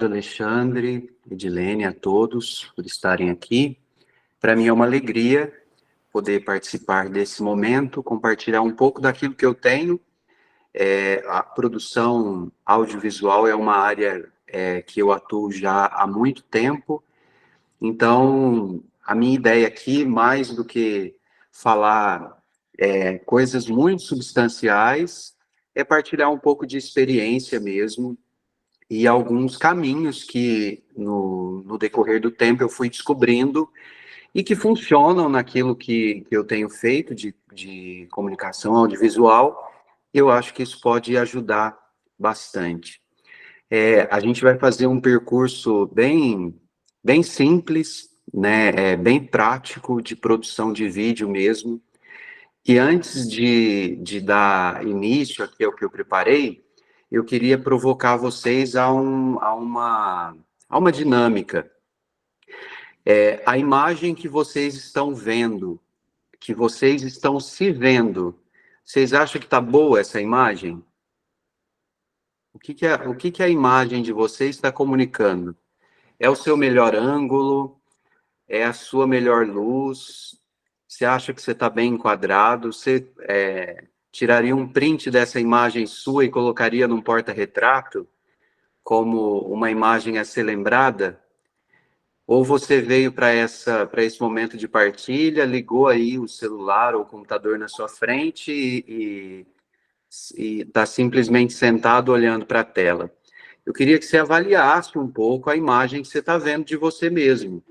Alexandre, Edilene, a todos por estarem aqui. Para mim é uma alegria poder participar desse momento, compartilhar um pouco daquilo que eu tenho. A produção audiovisual é uma área que eu atuo já há muito tempo, então a minha ideia aqui, mais do que falar coisas muito substanciais, é partilhar um pouco de experiência mesmo, e alguns caminhos que no decorrer do tempo eu fui descobrindo e que funcionam naquilo que eu tenho feito de comunicação audiovisual. Eu acho que isso pode ajudar bastante. A gente vai fazer um percurso bem simples, né, bem prático, de produção de vídeo mesmo. E antes de dar início aqui ao que eu preparei, eu queria provocar vocês a uma dinâmica. A imagem que vocês estão vendo, que vocês estão se vendo, vocês acham que está boa essa imagem? O que a imagem de vocês está comunicando? É o seu melhor ângulo? É a sua melhor luz? Você acha que você está bem enquadrado? Você tiraria um print dessa imagem sua e colocaria num porta-retrato como uma imagem a ser lembrada? Ou você veio para esse momento de partilha, ligou aí o celular ou o computador na sua frente e está simplesmente sentado olhando para a tela? Eu queria que você avaliasse um pouco a imagem que você está vendo de você mesmo.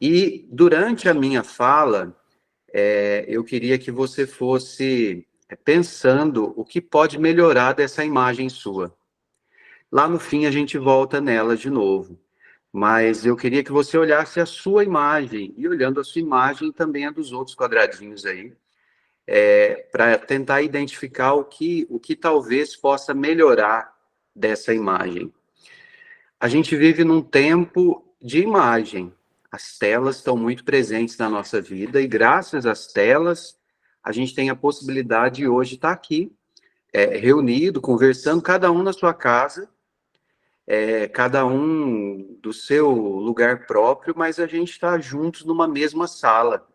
E durante a minha fala, eu queria que você fosse pensando o que pode melhorar dessa imagem sua. Lá no fim a gente volta nela de novo, mas eu queria que você olhasse a sua imagem, e olhando a sua imagem também a dos outros quadradinhos aí, para tentar identificar o que talvez possa melhorar dessa imagem. A gente vive num tempo de imagem. As telas estão muito presentes na nossa vida e graças às telas a gente tem a possibilidade de hoje estar aqui, reunido, conversando, cada um na sua casa, cada um do seu lugar próprio, mas a gente está juntos numa mesma sala,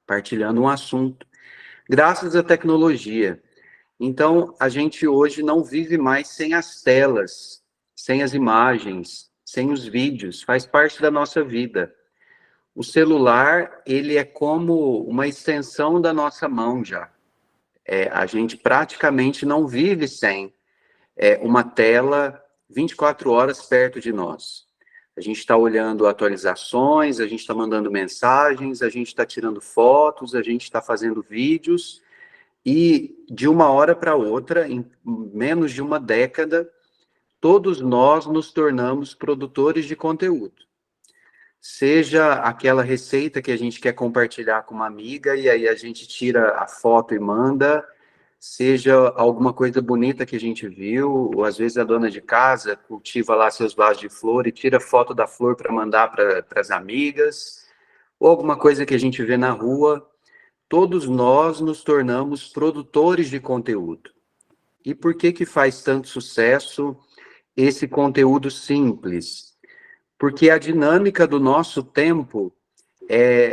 partilhando um assunto, graças à tecnologia. Então, a gente hoje não vive mais sem as telas, sem as imagens, sem os vídeos, faz parte da nossa vida. O celular, ele é como uma extensão da nossa mão já. A gente praticamente não vive sem uma tela 24 horas perto de nós. A gente está olhando atualizações, a gente está mandando mensagens, a gente está tirando fotos, a gente está fazendo vídeos, e de uma hora para outra, em menos de uma década, todos nós nos tornamos produtores de conteúdo. Seja aquela receita que a gente quer compartilhar com uma amiga e aí a gente tira a foto e manda, seja alguma coisa bonita que a gente viu, ou às vezes a dona de casa cultiva lá seus vasos de flor e tira foto da flor para mandar para as amigas, ou alguma coisa que a gente vê na rua. Todos nós nos tornamos produtores de conteúdo. E por que faz tanto sucesso esse conteúdo simples? Porque a dinâmica do nosso tempo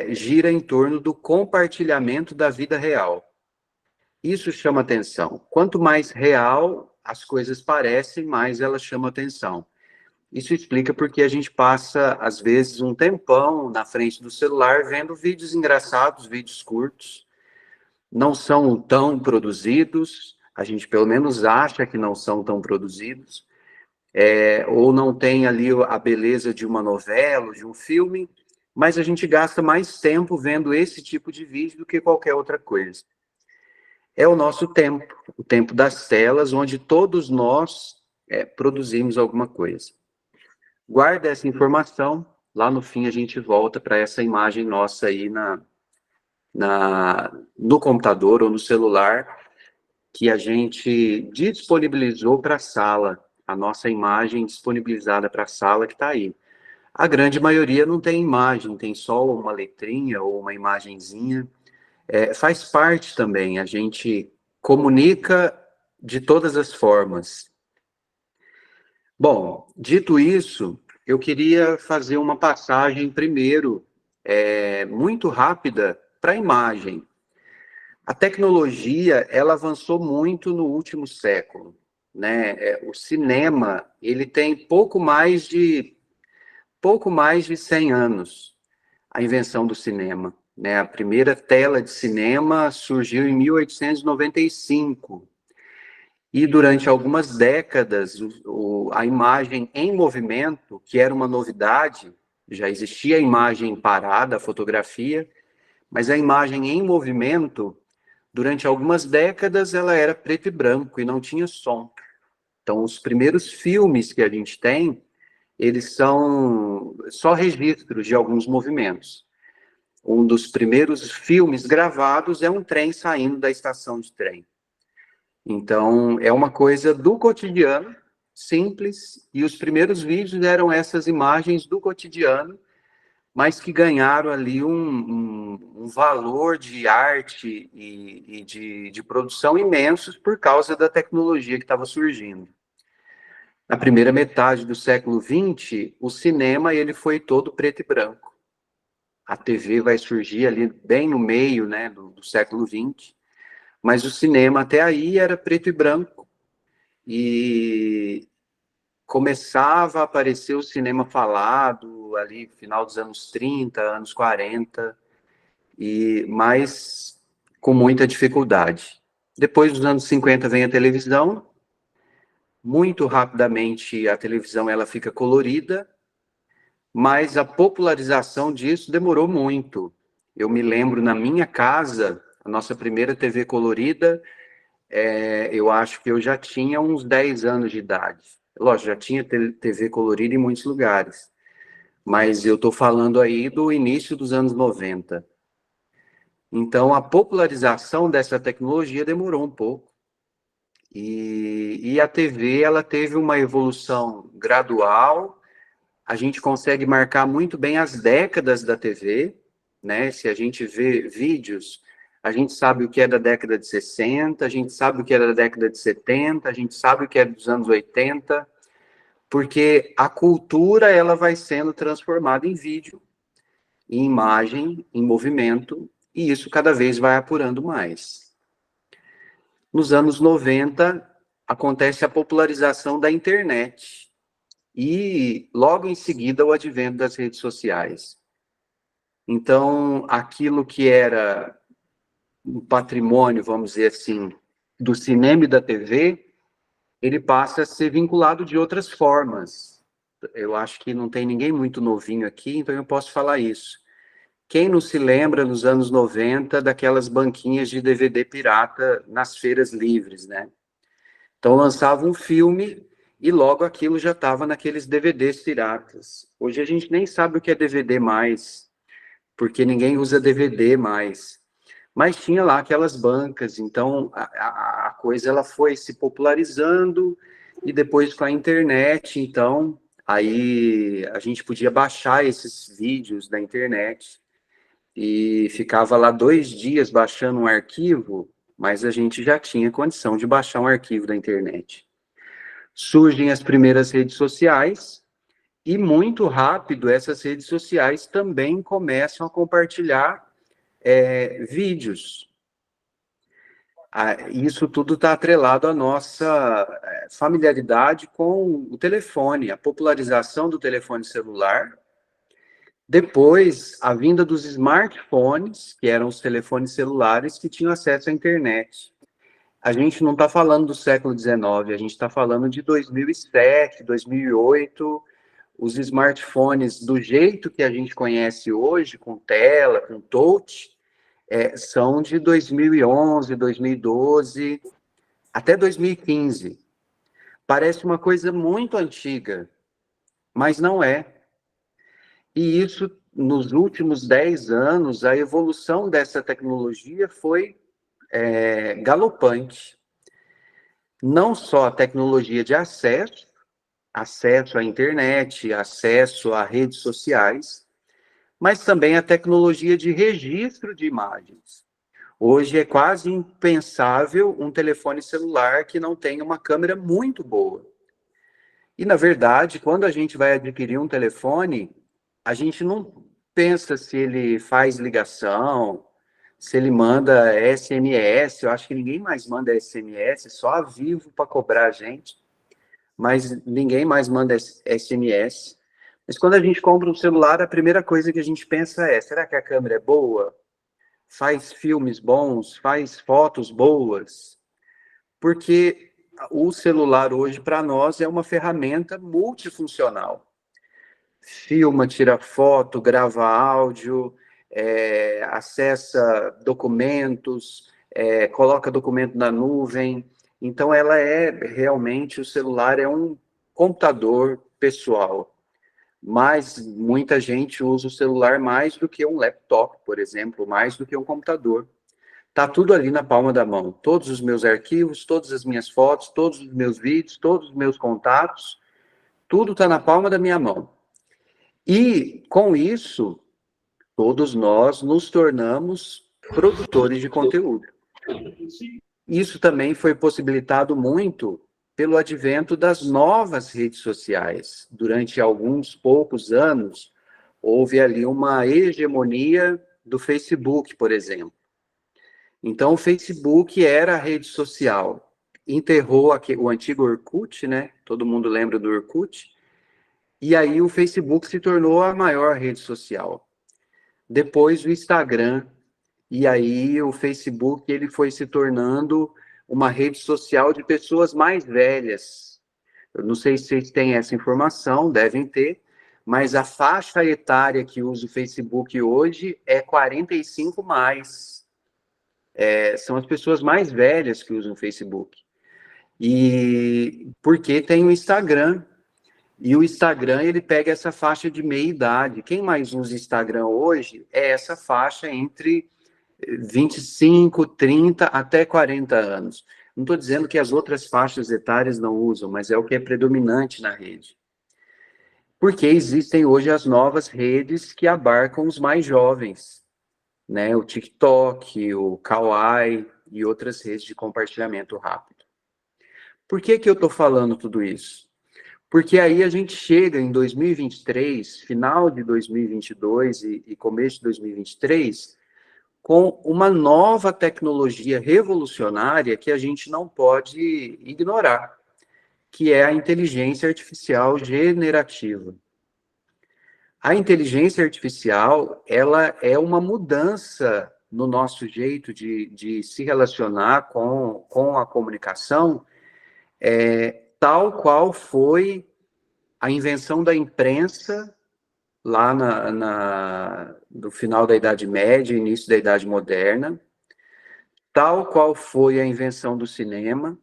gira em torno do compartilhamento da vida real. Isso chama atenção. Quanto mais real as coisas parecem, mais elas chamam atenção. Isso explica porque a gente passa, às vezes, um tempão na frente do celular vendo vídeos engraçados, vídeos curtos. Não são tão produzidos, a gente pelo menos acha que não são tão produzidos, ou não tem ali a beleza de uma novela, de um filme, mas a gente gasta mais tempo vendo esse tipo de vídeo do que qualquer outra coisa. É o nosso tempo, o tempo das telas, onde todos nós produzimos alguma coisa. Guarda essa informação, lá no fim a gente volta para essa imagem nossa aí no computador ou no celular, que a gente disponibilizou para a sala, a nossa imagem disponibilizada para a sala que está aí. A grande maioria não tem imagem, tem só uma letrinha ou uma imagenzinha. Faz parte também, a gente comunica de todas as formas. Bom, dito isso, eu queria fazer uma passagem primeiro, muito rápida, para a imagem. A tecnologia, ela avançou muito no último século, né? O cinema, ele tem pouco mais de 100 anos, a invenção do cinema, né? A primeira tela de cinema surgiu em 1895. E durante algumas décadas, a imagem em movimento, que era uma novidade, já existia a imagem parada, a fotografia, mas a imagem em movimento, durante algumas décadas, ela era preto e branco e não tinha som. Então, os primeiros filmes que a gente tem, eles são só registros de alguns movimentos. Um dos primeiros filmes gravados é um trem saindo da estação de trem. Então, é uma coisa do cotidiano, simples, e os primeiros vídeos eram essas imagens do cotidiano, mas que ganharam ali um valor de arte e de produção imensos por causa da tecnologia que estava surgindo. Na primeira metade do século XX, o cinema ele foi todo preto e branco. A TV vai surgir ali bem no meio, né, do século XX, mas o cinema até aí era preto e branco. E começava a aparecer o cinema falado ali final dos anos 30, anos 40, mas com muita dificuldade. Depois dos anos 50 vem a televisão, muito rapidamente a televisão ela fica colorida, mas a popularização disso demorou muito. Eu me lembro na minha casa, a nossa primeira TV colorida, eu acho que eu já tinha uns 10 anos de idade. Lógico, já tinha TV colorida em muitos lugares, mas eu estou falando aí do início dos anos 90. Então, a popularização dessa tecnologia demorou um pouco. E a TV, ela teve uma evolução gradual. A gente consegue marcar muito bem as décadas da TV, né? Se a gente vê vídeos, a gente sabe o que é da década de 60, a gente sabe o que é da década de 70, a gente sabe o que é dos anos 80, porque a cultura ela vai sendo transformada em vídeo, em imagem, em movimento, e isso cada vez vai apurando mais. Nos anos 90, acontece a popularização da internet, e logo em seguida o advento das redes sociais. Então, aquilo que era um patrimônio, vamos dizer assim, do cinema e da TV, ele passa a ser vinculado de outras formas. Eu acho que não tem ninguém muito novinho aqui, então eu posso falar isso. Quem não se lembra, nos anos 90, daquelas banquinhas de DVD pirata nas feiras livres, né? Então, lançava um filme e logo aquilo já estava naqueles DVDs piratas. Hoje a gente nem sabe o que é DVD mais, porque ninguém usa DVD mais. Mas tinha lá aquelas bancas, então a coisa ela foi se popularizando e depois com a internet, então aí a gente podia baixar esses vídeos da internet e ficava lá 2 dias baixando um arquivo, mas a gente já tinha condição de baixar um arquivo da internet. Surgem as primeiras redes sociais e muito rápido essas redes sociais também começam a compartilhar vídeos. Isso tudo está atrelado à nossa familiaridade com o telefone, a popularização do telefone celular. Depois, a vinda dos smartphones, que eram os telefones celulares que tinham acesso à internet. A gente não está falando do século XIX, a gente está falando de 2007, 2008. Os smartphones, do jeito que a gente conhece hoje, com tela, com touch, são de 2011, 2012, até 2015. Parece uma coisa muito antiga, mas não é. E isso, nos últimos 10 anos, a evolução dessa tecnologia foi galopante. Não só a tecnologia de acesso à internet, acesso a redes sociais, mas também a tecnologia de registro de imagens. Hoje é quase impensável um telefone celular que não tenha uma câmera muito boa. E, na verdade, quando a gente vai adquirir um telefone, a gente não pensa se ele faz ligação, se ele manda SMS. Eu acho que ninguém mais manda SMS, só a Vivo para cobrar a gente, mas ninguém mais manda SMS. Mas quando a gente compra um celular, a primeira coisa que a gente pensa é: será que a câmera é boa? Faz filmes bons? Faz fotos boas? Porque o celular hoje, para nós, é uma ferramenta multifuncional. Filma, tira foto, grava áudio, acessa documentos, coloca documento na nuvem. Então, ela realmente, o celular é um computador pessoal. Mas muita gente usa o celular mais do que um laptop, por exemplo, mais do que um computador. Tá tudo ali na palma da mão. Todos os meus arquivos, todas as minhas fotos, todos os meus vídeos, todos os meus contatos, tudo está na palma da minha mão. E, com isso, todos nós nos tornamos produtores de conteúdo. Isso também foi possibilitado muito pelo advento das novas redes sociais. Durante alguns poucos anos, houve ali uma hegemonia do Facebook, por exemplo. Então, o Facebook era a rede social. Enterrou o antigo Orkut, né? Todo mundo lembra do Orkut. E aí o Facebook se tornou a maior rede social. Depois o Instagram. E aí o Facebook ele foi se tornando uma rede social de pessoas mais velhas. Eu não sei se vocês têm essa informação, devem ter, mas a faixa etária que usa o Facebook hoje é 45 mais. São as pessoas mais velhas que usam o Facebook. E porque tem o Instagram. E o Instagram, ele pega essa faixa de meia-idade. Quem mais usa Instagram hoje é essa faixa entre 25, 30 até 40 anos. Não estou dizendo que as outras faixas etárias não usam, mas é o que é predominante na rede. Porque existem hoje as novas redes que abarcam os mais jovens, né? O TikTok, o Kawaii e outras redes de compartilhamento rápido. Por que eu estou falando tudo isso? Porque aí a gente chega em 2023, final de 2022 e começo de 2023, com uma nova tecnologia revolucionária que a gente não pode ignorar, que é a inteligência artificial generativa. A inteligência artificial, ela é uma mudança no nosso jeito de se relacionar com a comunicação, tal qual foi a invenção da imprensa lá no final da Idade Média, início da Idade Moderna, tal qual foi a invenção do cinema,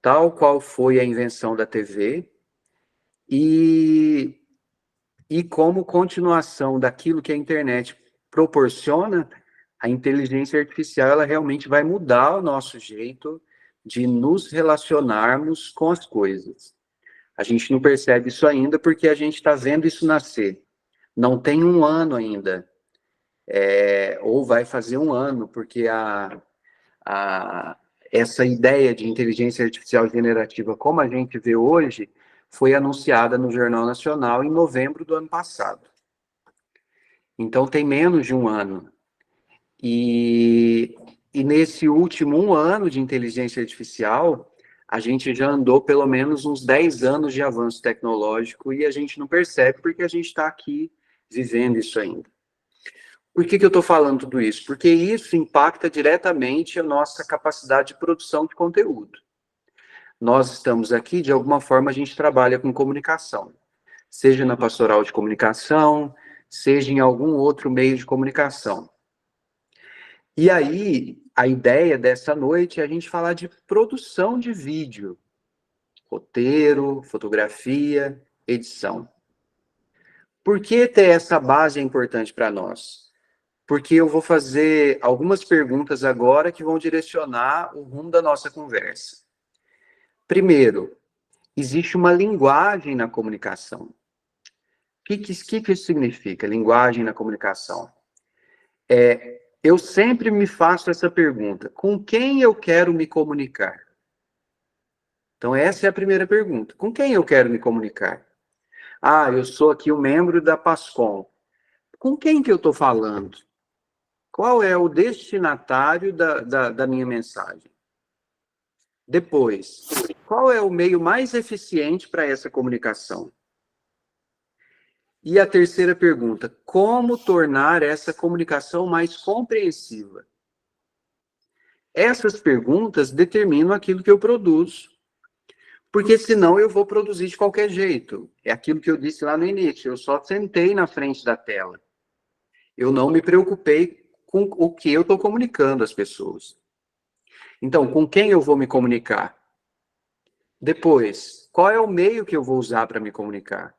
tal qual foi a invenção da TV, e como continuação daquilo que a internet proporciona, a inteligência artificial ela realmente vai mudar o nosso jeito de nos relacionarmos com as coisas. A gente não percebe isso ainda porque a gente está vendo isso nascer. Não tem um ano ainda, ou vai fazer um ano, porque essa ideia de inteligência artificial generativa, como a gente vê hoje, foi anunciada no Jornal Nacional em novembro do ano passado. Então, tem menos de um ano. E nesse último um ano de inteligência artificial, a gente já andou pelo menos uns 10 anos de avanço tecnológico e a gente não percebe porque a gente está aqui vivendo isso ainda. Por que eu estou falando tudo isso? Porque isso impacta diretamente a nossa capacidade de produção de conteúdo. Nós estamos aqui, de alguma forma, a gente trabalha com comunicação, seja na pastoral de comunicação, seja em algum outro meio de comunicação. E aí, a ideia dessa noite é a gente falar de produção de vídeo, roteiro, fotografia, edição. Por que ter essa base é importante para nós? Porque eu vou fazer algumas perguntas agora que vão direcionar o rumo da nossa conversa. Primeiro, existe uma linguagem na comunicação. O que isso significa, linguagem na comunicação? Eu sempre me faço essa pergunta: com quem eu quero me comunicar? Então, essa é a primeira pergunta. Com quem eu quero me comunicar? Ah, eu sou aqui um membro da PASCOM. Com quem que eu estou falando? Qual é o destinatário da minha mensagem? Depois, qual é o meio mais eficiente para essa comunicação? E a terceira pergunta, como tornar essa comunicação mais compreensiva? Essas perguntas determinam aquilo que eu produzo, porque senão eu vou produzir de qualquer jeito. É aquilo que eu disse lá no início, eu só sentei na frente da tela. Eu não me preocupei com o que eu estou comunicando às pessoas. Então, com quem eu vou me comunicar? Depois, qual é o meio que eu vou usar para me comunicar?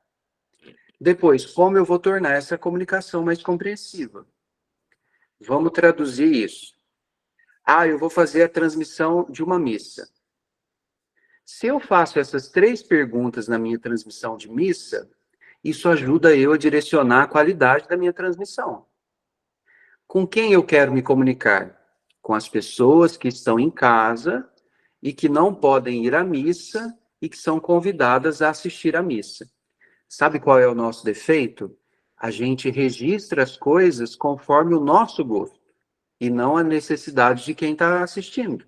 Depois, como eu vou tornar essa comunicação mais compreensiva? Vamos traduzir isso. Ah, eu vou fazer a transmissão de uma missa. Se eu faço essas 3 perguntas na minha transmissão de missa, isso ajuda eu a direcionar a qualidade da minha transmissão. Com quem eu quero me comunicar? Com as pessoas que estão em casa e que não podem ir à missa e que são convidadas a assistir à missa. Sabe qual é o nosso defeito? A gente registra as coisas conforme o nosso gosto e não a necessidade de quem está assistindo.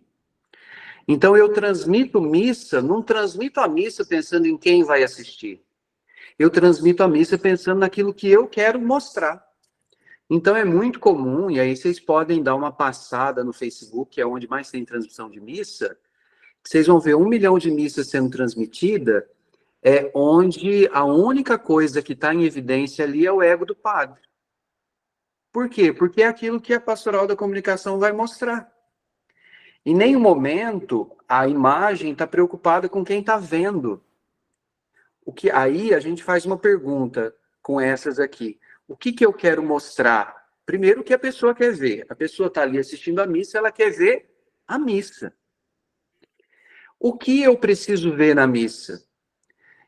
Então eu transmito missa, não transmito a missa pensando em quem vai assistir. Eu transmito a missa pensando naquilo que eu quero mostrar. Então é muito comum, e aí vocês podem dar uma passada no Facebook, que é onde mais tem transmissão de missa, vocês vão ver 1 milhão de missas sendo transmitida, onde a única coisa que está em evidência ali é o ego do padre. Por quê? Porque é aquilo que a pastoral da comunicação vai mostrar. Em nenhum momento a imagem está preocupada com quem está vendo. Aí a gente faz uma pergunta com essas aqui. O que eu quero mostrar? Primeiro, o que a pessoa quer ver. A pessoa está ali assistindo a missa, ela quer ver a missa. O que eu preciso ver na missa?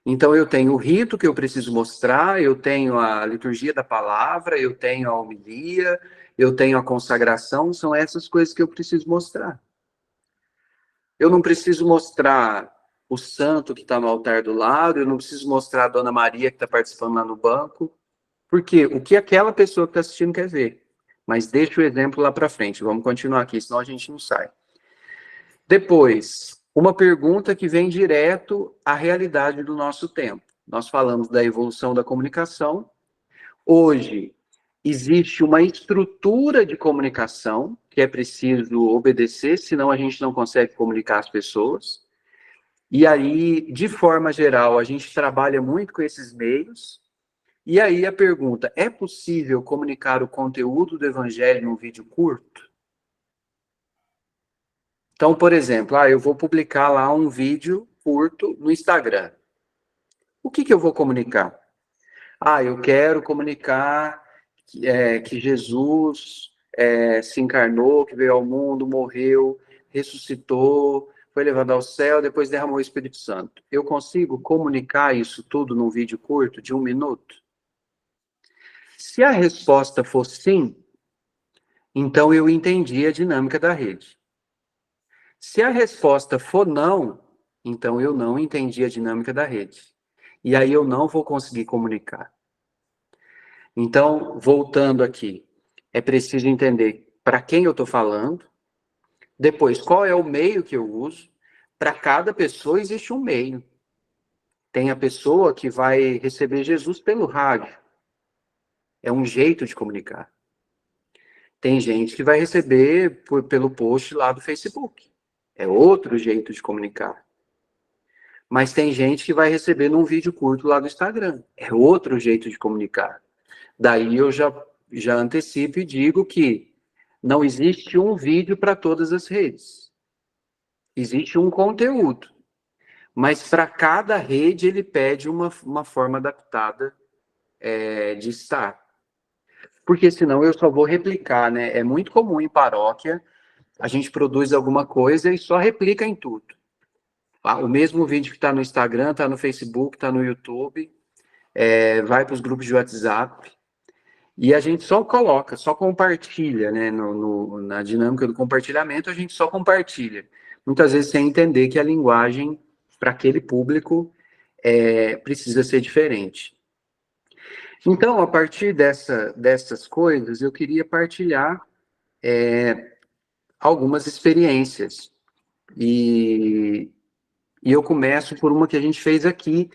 Então, eu tenho o rito que eu preciso mostrar, eu tenho a liturgia da palavra, eu tenho a homilia, eu tenho a consagração, são essas coisas que eu preciso mostrar. Eu não preciso mostrar o santo que está no altar do lado, eu não preciso mostrar a Dona Maria que está participando lá no banco, porque o que aquela pessoa que está assistindo quer ver. Mas deixa o exemplo lá para frente, vamos continuar aqui, senão a gente não sai. Depois, uma pergunta que vem direto à realidade do nosso tempo. Nós falamos da evolução da comunicação. Hoje, existe uma estrutura de comunicação que é preciso obedecer, senão a gente não consegue comunicar as pessoas. E aí, de forma geral, a gente trabalha muito com esses meios. E aí a pergunta, é possível comunicar o conteúdo do evangelho num vídeo curto? Então, por exemplo, eu vou publicar lá um vídeo curto no Instagram. O que eu vou comunicar? Eu quero comunicar que Jesus se encarnou, que veio ao mundo, morreu, ressuscitou, foi levado ao céu, depois derramou o Espírito Santo. Eu consigo comunicar isso tudo num vídeo curto de 1 minuto? Se a resposta for sim, então eu entendi a dinâmica da rede. Se a resposta for não, então eu não entendi a dinâmica da rede. E aí eu não vou conseguir comunicar. Então, voltando aqui, é preciso entender para quem eu estou falando, depois qual é o meio que eu uso. Para cada pessoa existe um meio. Tem a pessoa que vai receber Jesus pelo rádio. É um jeito de comunicar. Tem gente que vai receber pelo post lá do Facebook. É outro jeito de comunicar. Mas tem gente que vai receber num vídeo curto lá do Instagram. É outro jeito de comunicar. Daí eu já antecipo e digo que não existe um vídeo para todas as redes. Existe um conteúdo. Mas para cada rede ele pede uma forma adaptada de estar. Porque senão eu só vou replicar, né? É muito comum em paróquia, a gente produz alguma coisa e só replica em tudo. O mesmo vídeo que está no Instagram, está no Facebook, está no YouTube, vai para os grupos de WhatsApp, e a gente só coloca, só compartilha, né? Na dinâmica do compartilhamento, a gente só compartilha. Muitas vezes sem entender que a linguagem para aquele público precisa ser diferente. Então, a partir dessas coisas, eu queria partilhar algumas experiências. E eu começo por uma que a gente fez aqui,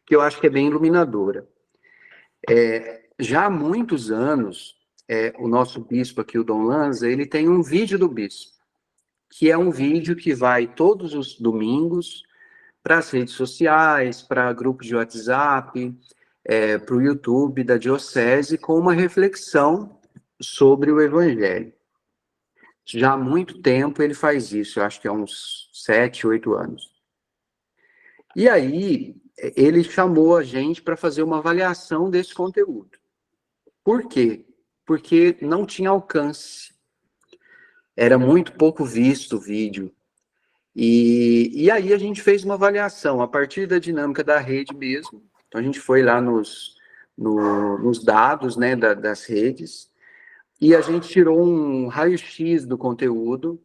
que eu acho que é bem iluminadora. Já há muitos anos, o nosso bispo aqui, o Dom Lanza, ele tem um vídeo do bispo, que é um vídeo que vai todos os domingos para as redes sociais, para grupos de WhatsApp, para o YouTube da Diocese, com uma reflexão sobre o Evangelho. Já há muito tempo ele faz isso, eu acho que há uns 7, 8 anos. E aí, ele chamou a gente para fazer uma avaliação desse conteúdo. Por quê? Porque não tinha alcance. Era muito pouco visto o vídeo. E aí a gente fez uma avaliação a partir da dinâmica da rede mesmo. Então a gente foi lá nos dados, né, das redes, e a gente tirou um raio-x do conteúdo.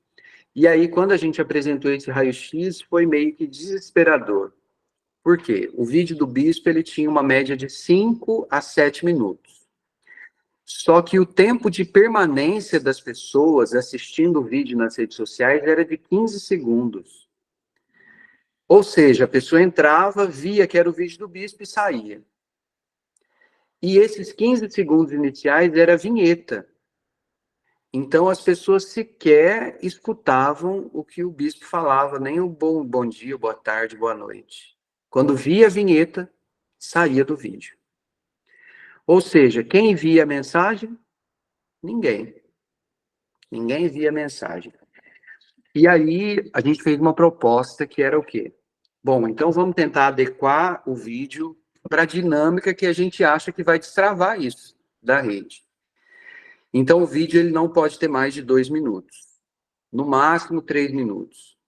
E aí, quando a gente apresentou esse raio-x, foi meio que desesperador. Por quê? O vídeo do bispo ele tinha uma média de 5 a 7 minutos. Só que o tempo de permanência das pessoas assistindo o vídeo nas redes sociais era de 15 segundos. Ou seja, a pessoa entrava, via que era o vídeo do bispo e saía. E esses 15 segundos iniciais era a vinheta. Então, as pessoas sequer escutavam o que o bispo falava, nem o bom dia, boa tarde, boa noite. Quando via a vinheta, saía do vídeo. Ou seja, quem via a mensagem? Ninguém. Ninguém via a mensagem. E aí, a gente fez uma proposta que era o quê? Bom, então vamos tentar adequar o vídeo para a dinâmica que a gente acha que vai destravar isso da rede. Então, o vídeo ele não pode ter mais de 2 minutos. No máximo, 3 minutos.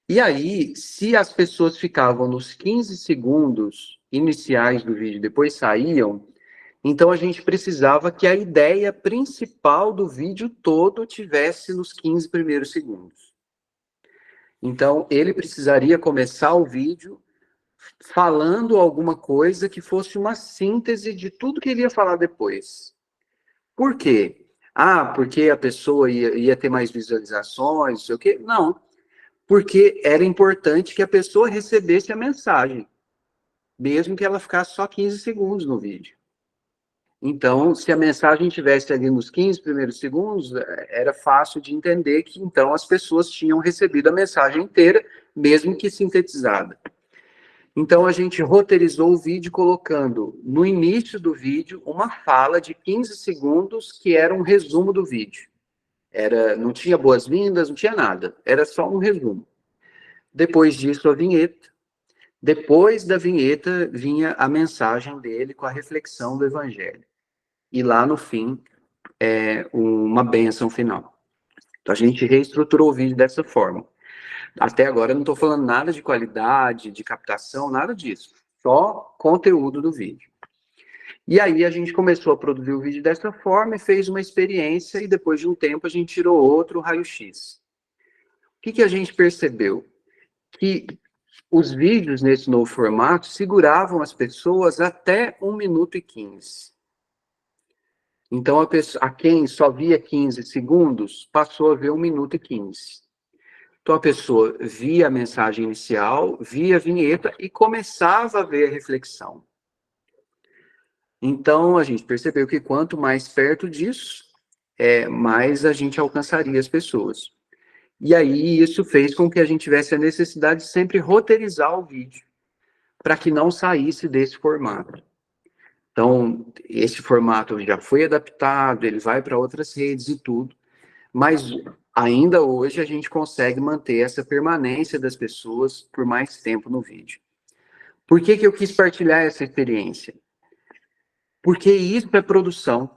E aí, se as pessoas ficavam nos 15 segundos iniciais do vídeo, depois saíam, então a gente precisava que a ideia principal do vídeo todo tivesse nos 15 primeiros segundos. Então, ele precisaria começar o vídeo falando alguma coisa que fosse uma síntese de tudo que ele ia falar depois. Por quê? Ah, porque a pessoa ia ter mais visualizações, não sei o quê. Não, porque era importante que a pessoa recebesse a mensagem, mesmo que ela ficasse só 15 segundos no vídeo. Então, se a mensagem tivesse ali nos 15 primeiros segundos, era fácil de entender que, então, as pessoas tinham recebido a mensagem inteira, mesmo que sintetizada. Então, a gente roteirizou o vídeo colocando no início do vídeo uma fala de 15 segundos que era um resumo do vídeo. Não tinha boas-vindas, não tinha nada. Era só um resumo. Depois disso, a vinheta. Depois da vinheta, vinha a mensagem dele com a reflexão do Evangelho. E lá no fim, uma bênção final. Então, a gente reestruturou o vídeo dessa forma. Até agora eu não estou falando nada de qualidade, de captação, nada disso. Só conteúdo do vídeo. E aí a gente começou a produzir o vídeo dessa forma e fez uma experiência e depois de um tempo a gente tirou outro raio-x. O que a gente percebeu? Que os vídeos nesse novo formato seguravam as pessoas até 1 minuto e 15. Então a quem só via 15 segundos passou a ver 1 minuto e 15. Então, a pessoa via a mensagem inicial, via a vinheta e começava a ver a reflexão. Então, a gente percebeu que quanto mais perto disso, mais a gente alcançaria as pessoas. E aí, isso fez com que a gente tivesse a necessidade de sempre roteirizar o vídeo, para que não saísse desse formato. Então, esse formato já foi adaptado, ele vai para outras redes e tudo, mas ainda hoje a gente consegue manter essa permanência das pessoas por mais tempo no vídeo. Por que eu quis partilhar essa experiência? Porque isso é produção.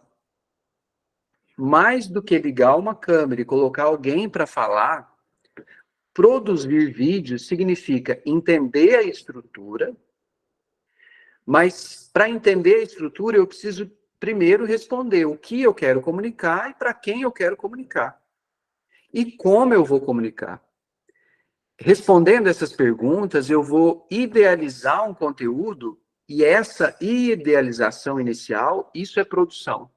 Mais do que ligar uma câmera e colocar alguém para falar, produzir vídeos significa entender a estrutura, mas para entender a estrutura eu preciso primeiro responder o que eu quero comunicar e para quem eu quero comunicar. E como eu vou comunicar? Respondendo essas perguntas, eu vou idealizar um conteúdo e essa idealização inicial, isso é produção.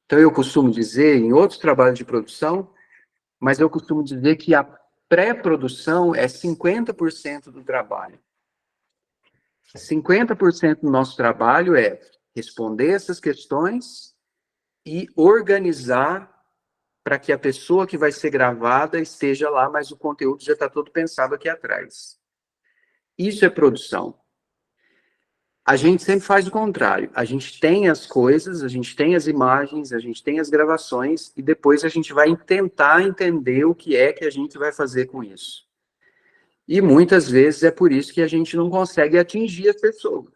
Então, eu costumo dizer, em outros trabalhos de produção, mas eu costumo dizer que a pré-produção é 50% do trabalho. 50% do nosso trabalho é responder essas questões e organizar para que a pessoa que vai ser gravada esteja lá, mas o conteúdo já está todo pensado aqui atrás. Isso é produção. A gente sempre faz o contrário. A gente tem as coisas, a gente tem as imagens, a gente tem as gravações e depois a gente vai tentar entender o que é que a gente vai fazer com isso. E muitas vezes é por isso que a gente não consegue atingir as pessoas.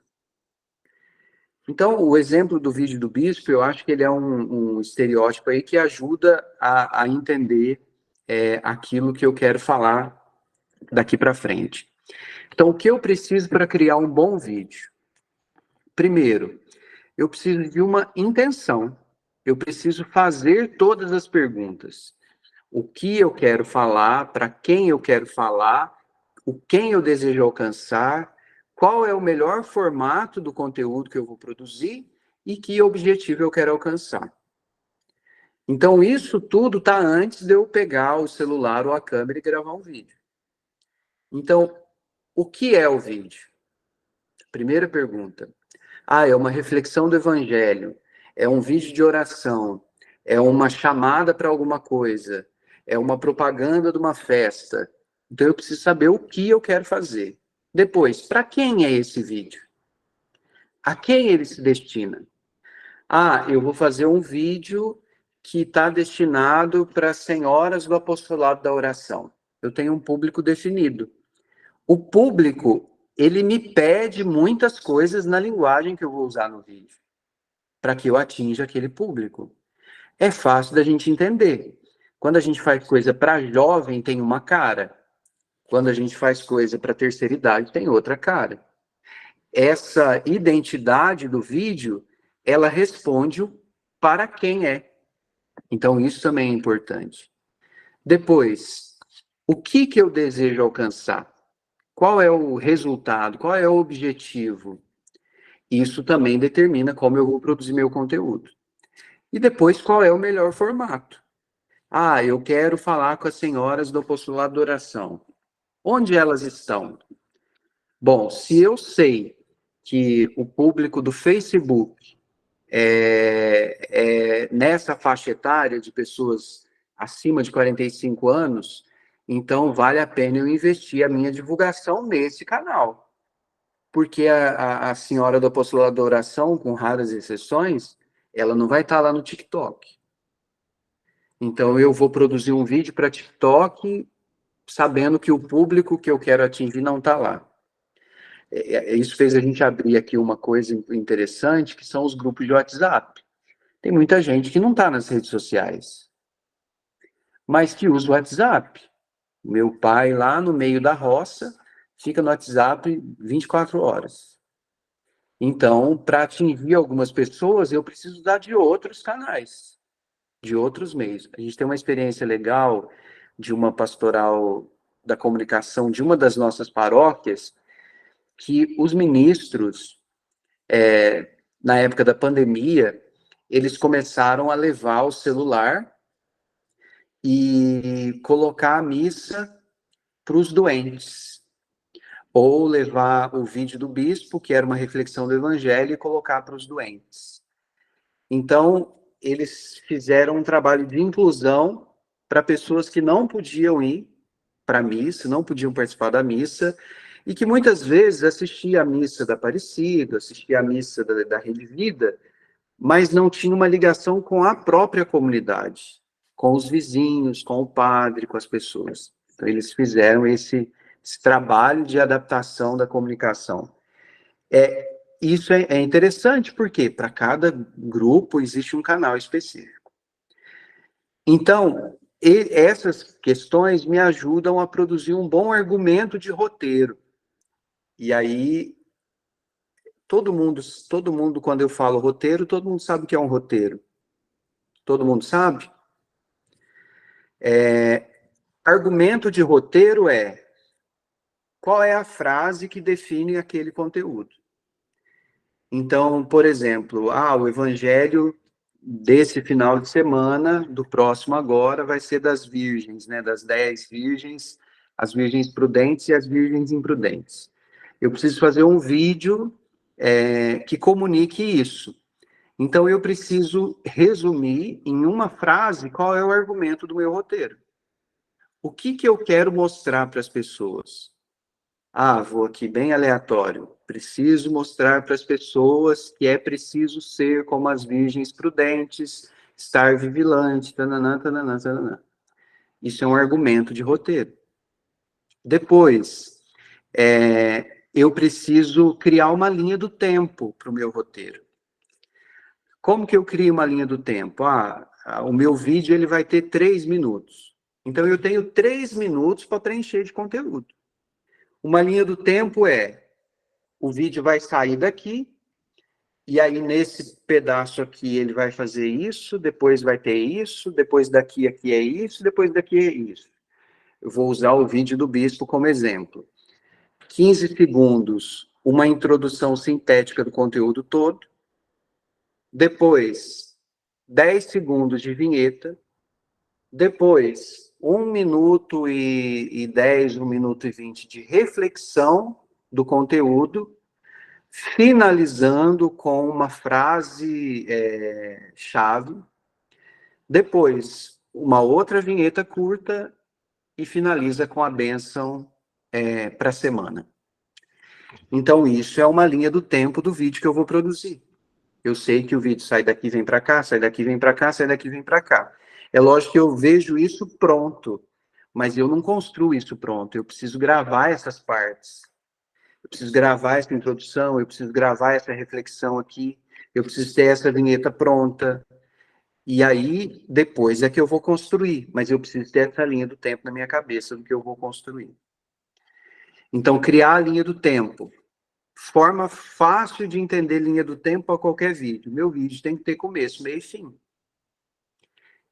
Então, o exemplo do vídeo do bispo, eu acho que ele é um estereótipo aí que ajuda a entender aquilo que eu quero falar daqui para frente. Então, o que eu preciso para criar um bom vídeo? Primeiro, eu preciso de uma intenção. Eu preciso fazer todas as perguntas. O que eu quero falar, para quem eu quero falar, o quem eu desejo alcançar, qual é o melhor formato do conteúdo que eu vou produzir e que objetivo eu quero alcançar. Então, isso tudo está antes de eu pegar o celular ou a câmera e gravar um vídeo. Então, o que é o vídeo? Primeira pergunta. É uma reflexão do evangelho, é um vídeo de oração, é uma chamada para alguma coisa, é uma propaganda de uma festa. Então eu preciso saber o que eu quero fazer. Depois, para quem é esse vídeo? A quem ele se destina? Eu vou fazer um vídeo que está destinado para senhoras do apostolado da oração. Eu tenho um público definido. O público, ele me pede muitas coisas na linguagem que eu vou usar no vídeo, para que eu atinja aquele público. É fácil da gente entender. Quando a gente faz coisa para jovem, tem uma cara. Quando a gente faz coisa para terceira idade, tem outra cara. Essa identidade do vídeo, ela responde para quem é. Então, isso também é importante. Depois, o que eu desejo alcançar? Qual é o resultado? Qual é o objetivo? Isso também determina como eu vou produzir meu conteúdo. E depois, qual é o melhor formato? Eu quero falar com as senhoras do apostolado da oração. Onde elas estão? Bom, se eu sei que o público do Facebook é nessa faixa etária de pessoas acima de 45 anos, então vale a pena eu investir a minha divulgação nesse canal. Porque a senhora do apostolado da oração, com raras exceções, ela não vai estar lá no TikTok. Então, eu vou produzir um vídeo para TikTok, sabendo que o público que eu quero atingir não está lá. Isso fez a gente abrir aqui uma coisa interessante, que são os grupos de WhatsApp. Tem muita gente que não está nas redes sociais, mas que usa o WhatsApp. Meu pai, lá no meio da roça, fica no WhatsApp 24 horas. Então, para atingir algumas pessoas, eu preciso dar de outros canais, de outros meios. A gente tem uma experiência legal de uma pastoral da comunicação de uma das nossas paróquias, que os ministros, na época da pandemia, eles começaram a levar o celular e colocar a missa para os doentes. Ou levar o vídeo do bispo, que era uma reflexão do evangelho, e colocar para os doentes. Então, eles fizeram um trabalho de inclusão para pessoas que não podiam ir para a missa, não podiam participar da missa, e que muitas vezes assistia a missa da Aparecida, assistia a missa da Rede Vida, mas não tinha uma ligação com a própria comunidade, com os vizinhos, com o padre, com as pessoas. Então, eles fizeram esse trabalho de adaptação da comunicação. Isso é interessante, porque para cada grupo existe um canal específico. Então, essas questões me ajudam a produzir um bom argumento de roteiro. E aí, todo mundo, quando eu falo roteiro, todo mundo sabe o que é um roteiro. Todo mundo sabe? Argumento de roteiro é qual é a frase que define aquele conteúdo. Então, por exemplo, o evangelho desse final de semana, do próximo agora, vai ser das virgens, né? Das 10 virgens, as virgens prudentes e as virgens imprudentes. Eu preciso fazer um vídeo que comunique isso. Então, eu preciso resumir em uma frase qual é o argumento do meu roteiro. O que eu quero mostrar para as pessoas? Vou aqui bem aleatório. Preciso mostrar para as pessoas que é preciso ser como as virgens prudentes, estar vigilante, tananã, tananã, tananã. Isso é um argumento de roteiro. Depois, eu preciso criar uma linha do tempo para o meu roteiro. Como que eu crio uma linha do tempo? O meu vídeo ele vai ter 3 minutos. Então, eu tenho 3 minutos para preencher de conteúdo. Uma linha do tempo o vídeo vai sair daqui, e aí nesse pedaço aqui ele vai fazer isso, depois vai ter isso, depois daqui aqui é isso, depois daqui é isso. Eu vou usar o vídeo do bispo como exemplo. 15 segundos, uma introdução sintética do conteúdo todo. Depois, 10 segundos de vinheta. Depois, 1 minuto e 10, 1 minuto e 20 de reflexão do conteúdo, finalizando com uma frase chave. Depois, uma outra vinheta curta e finaliza com a bênção para a semana. Então, isso é uma linha do tempo do vídeo que eu vou produzir. Eu sei que o vídeo sai daqui, vem para cá, sai daqui, vem para cá, sai daqui, vem para cá. É lógico que eu vejo isso pronto, mas eu não construo isso pronto. Eu preciso gravar essas partes. Eu preciso gravar essa introdução, eu preciso gravar essa reflexão aqui, eu preciso ter essa vinheta pronta. E aí, depois é que eu vou construir, mas eu preciso ter essa linha do tempo na minha cabeça do que eu vou construir. Então, criar a linha do tempo. Forma fácil de entender linha do tempo a qualquer vídeo. Meu vídeo tem que ter começo, meio e fim.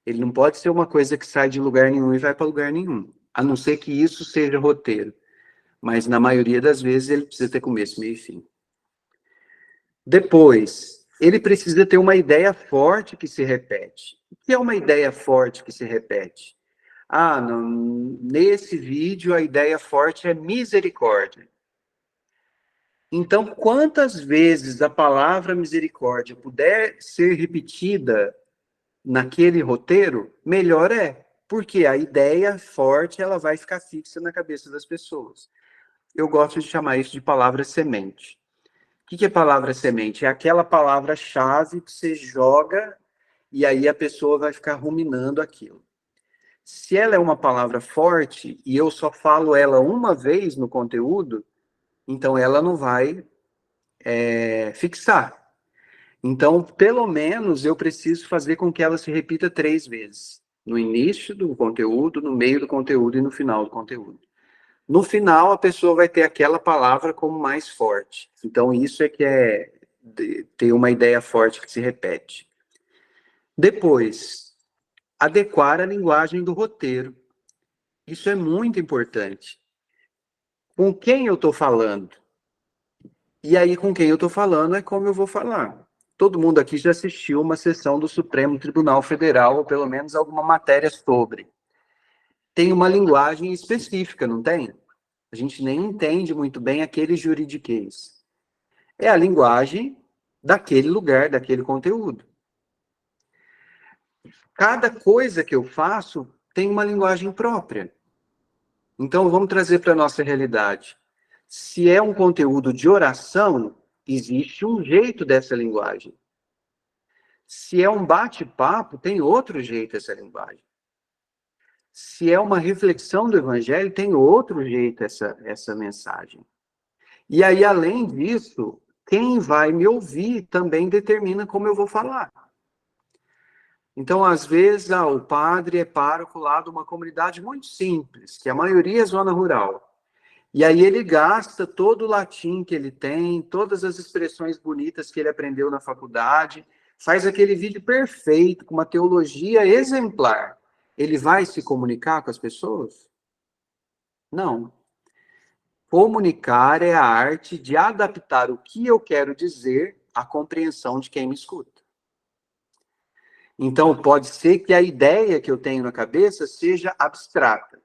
Ele não pode ser uma coisa que sai de lugar nenhum e vai para lugar nenhum. A não ser que isso seja roteiro. Mas, na maioria das vezes, ele precisa ter começo, meio e fim. Depois, ele precisa ter uma ideia forte que se repete. O que é uma ideia forte que se repete? Nesse vídeo, a ideia forte é misericórdia. Então, quantas vezes a palavra misericórdia puder ser repetida naquele roteiro, melhor é. Porque a ideia forte, ela vai ficar fixa na cabeça das pessoas. Eu gosto de chamar isso de palavra semente. O que é palavra semente? É aquela palavra-chave que você joga e aí a pessoa vai ficar ruminando aquilo. Se ela é uma palavra forte e eu só falo ela uma vez no conteúdo, então ela não vai fixar. Então, pelo menos, eu preciso fazer com que ela se repita 3 vezes. No início do conteúdo, no meio do conteúdo e no final do conteúdo. No final, a pessoa vai ter aquela palavra como mais forte. Então, isso é que é ter uma ideia forte que se repete. Depois, adequar a linguagem do roteiro. Isso é muito importante. Com quem eu estou falando? E aí, com quem eu estou falando é como eu vou falar. Todo mundo aqui já assistiu uma sessão do Supremo Tribunal Federal, ou pelo menos alguma matéria sobre. Tem uma linguagem específica, não tem? A gente nem entende muito bem aquele juridiquês. É a linguagem daquele lugar, daquele conteúdo. Cada coisa que eu faço tem uma linguagem própria. Então, vamos trazer para a nossa realidade. Se é um conteúdo de oração, existe um jeito dessa linguagem. Se é um bate-papo, tem outro jeito essa linguagem. Se é uma reflexão do evangelho, tem outro jeito essa mensagem. E aí, além disso, quem vai me ouvir também determina como eu vou falar. Então, às vezes, o padre é pároco lá de uma comunidade muito simples, que a maioria é zona rural. E aí ele gasta todo o latim que ele tem, todas as expressões bonitas que ele aprendeu na faculdade, faz aquele vídeo perfeito, com uma teologia exemplar. ele vai se comunicar com as pessoas? Não. Comunicar é a arte de adaptar o que eu quero dizer à compreensão de quem me escuta. Então, pode ser que a ideia que eu tenho na cabeça seja abstrata.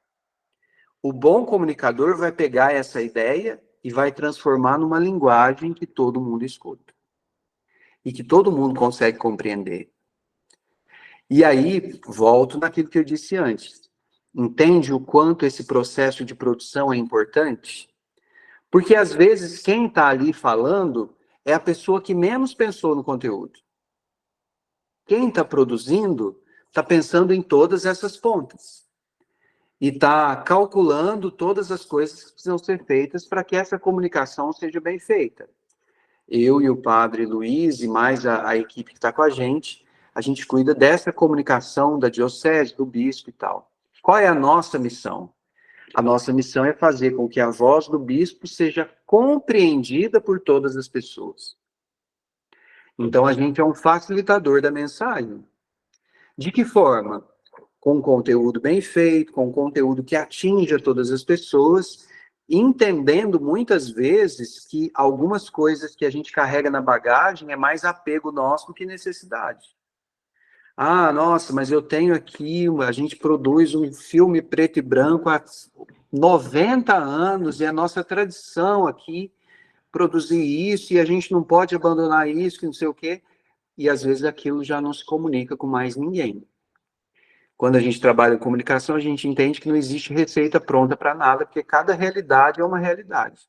O bom comunicador vai pegar essa ideia e vai transformar numa linguagem que todo mundo escuta. E que todo mundo consegue compreender. E aí, volto naquilo que eu disse antes. Entende o quanto esse processo de produção é importante? Porque, às vezes, quem está ali falando é a pessoa que menos pensou no conteúdo. Quem está produzindo está pensando em todas essas pontas. E está calculando todas as coisas que precisam ser feitas para que essa comunicação seja bem feita. Eu e o padre Luiz, e mais a equipe que está com a gente cuida dessa comunicação da diocese, do bispo e tal. Qual é a nossa missão? A nossa missão é fazer com que a voz do bispo seja compreendida por todas as pessoas. Então, a gente é um facilitador da mensagem. De que forma? Com conteúdo bem feito, com conteúdo que atinja todas as pessoas, entendendo muitas vezes que algumas coisas que a gente carrega na bagagem é mais apego nosso do que necessidade. Ah, nossa, mas eu tenho aqui, a gente produz um filme preto e branco há 90 anos, e é a nossa tradição aqui produzir isso, e a gente não pode abandonar isso, que não sei o quê, e às vezes aquilo já não se comunica com mais ninguém. Quando a gente trabalha em comunicação, a gente entende que não existe receita pronta para nada, porque cada realidade é uma realidade.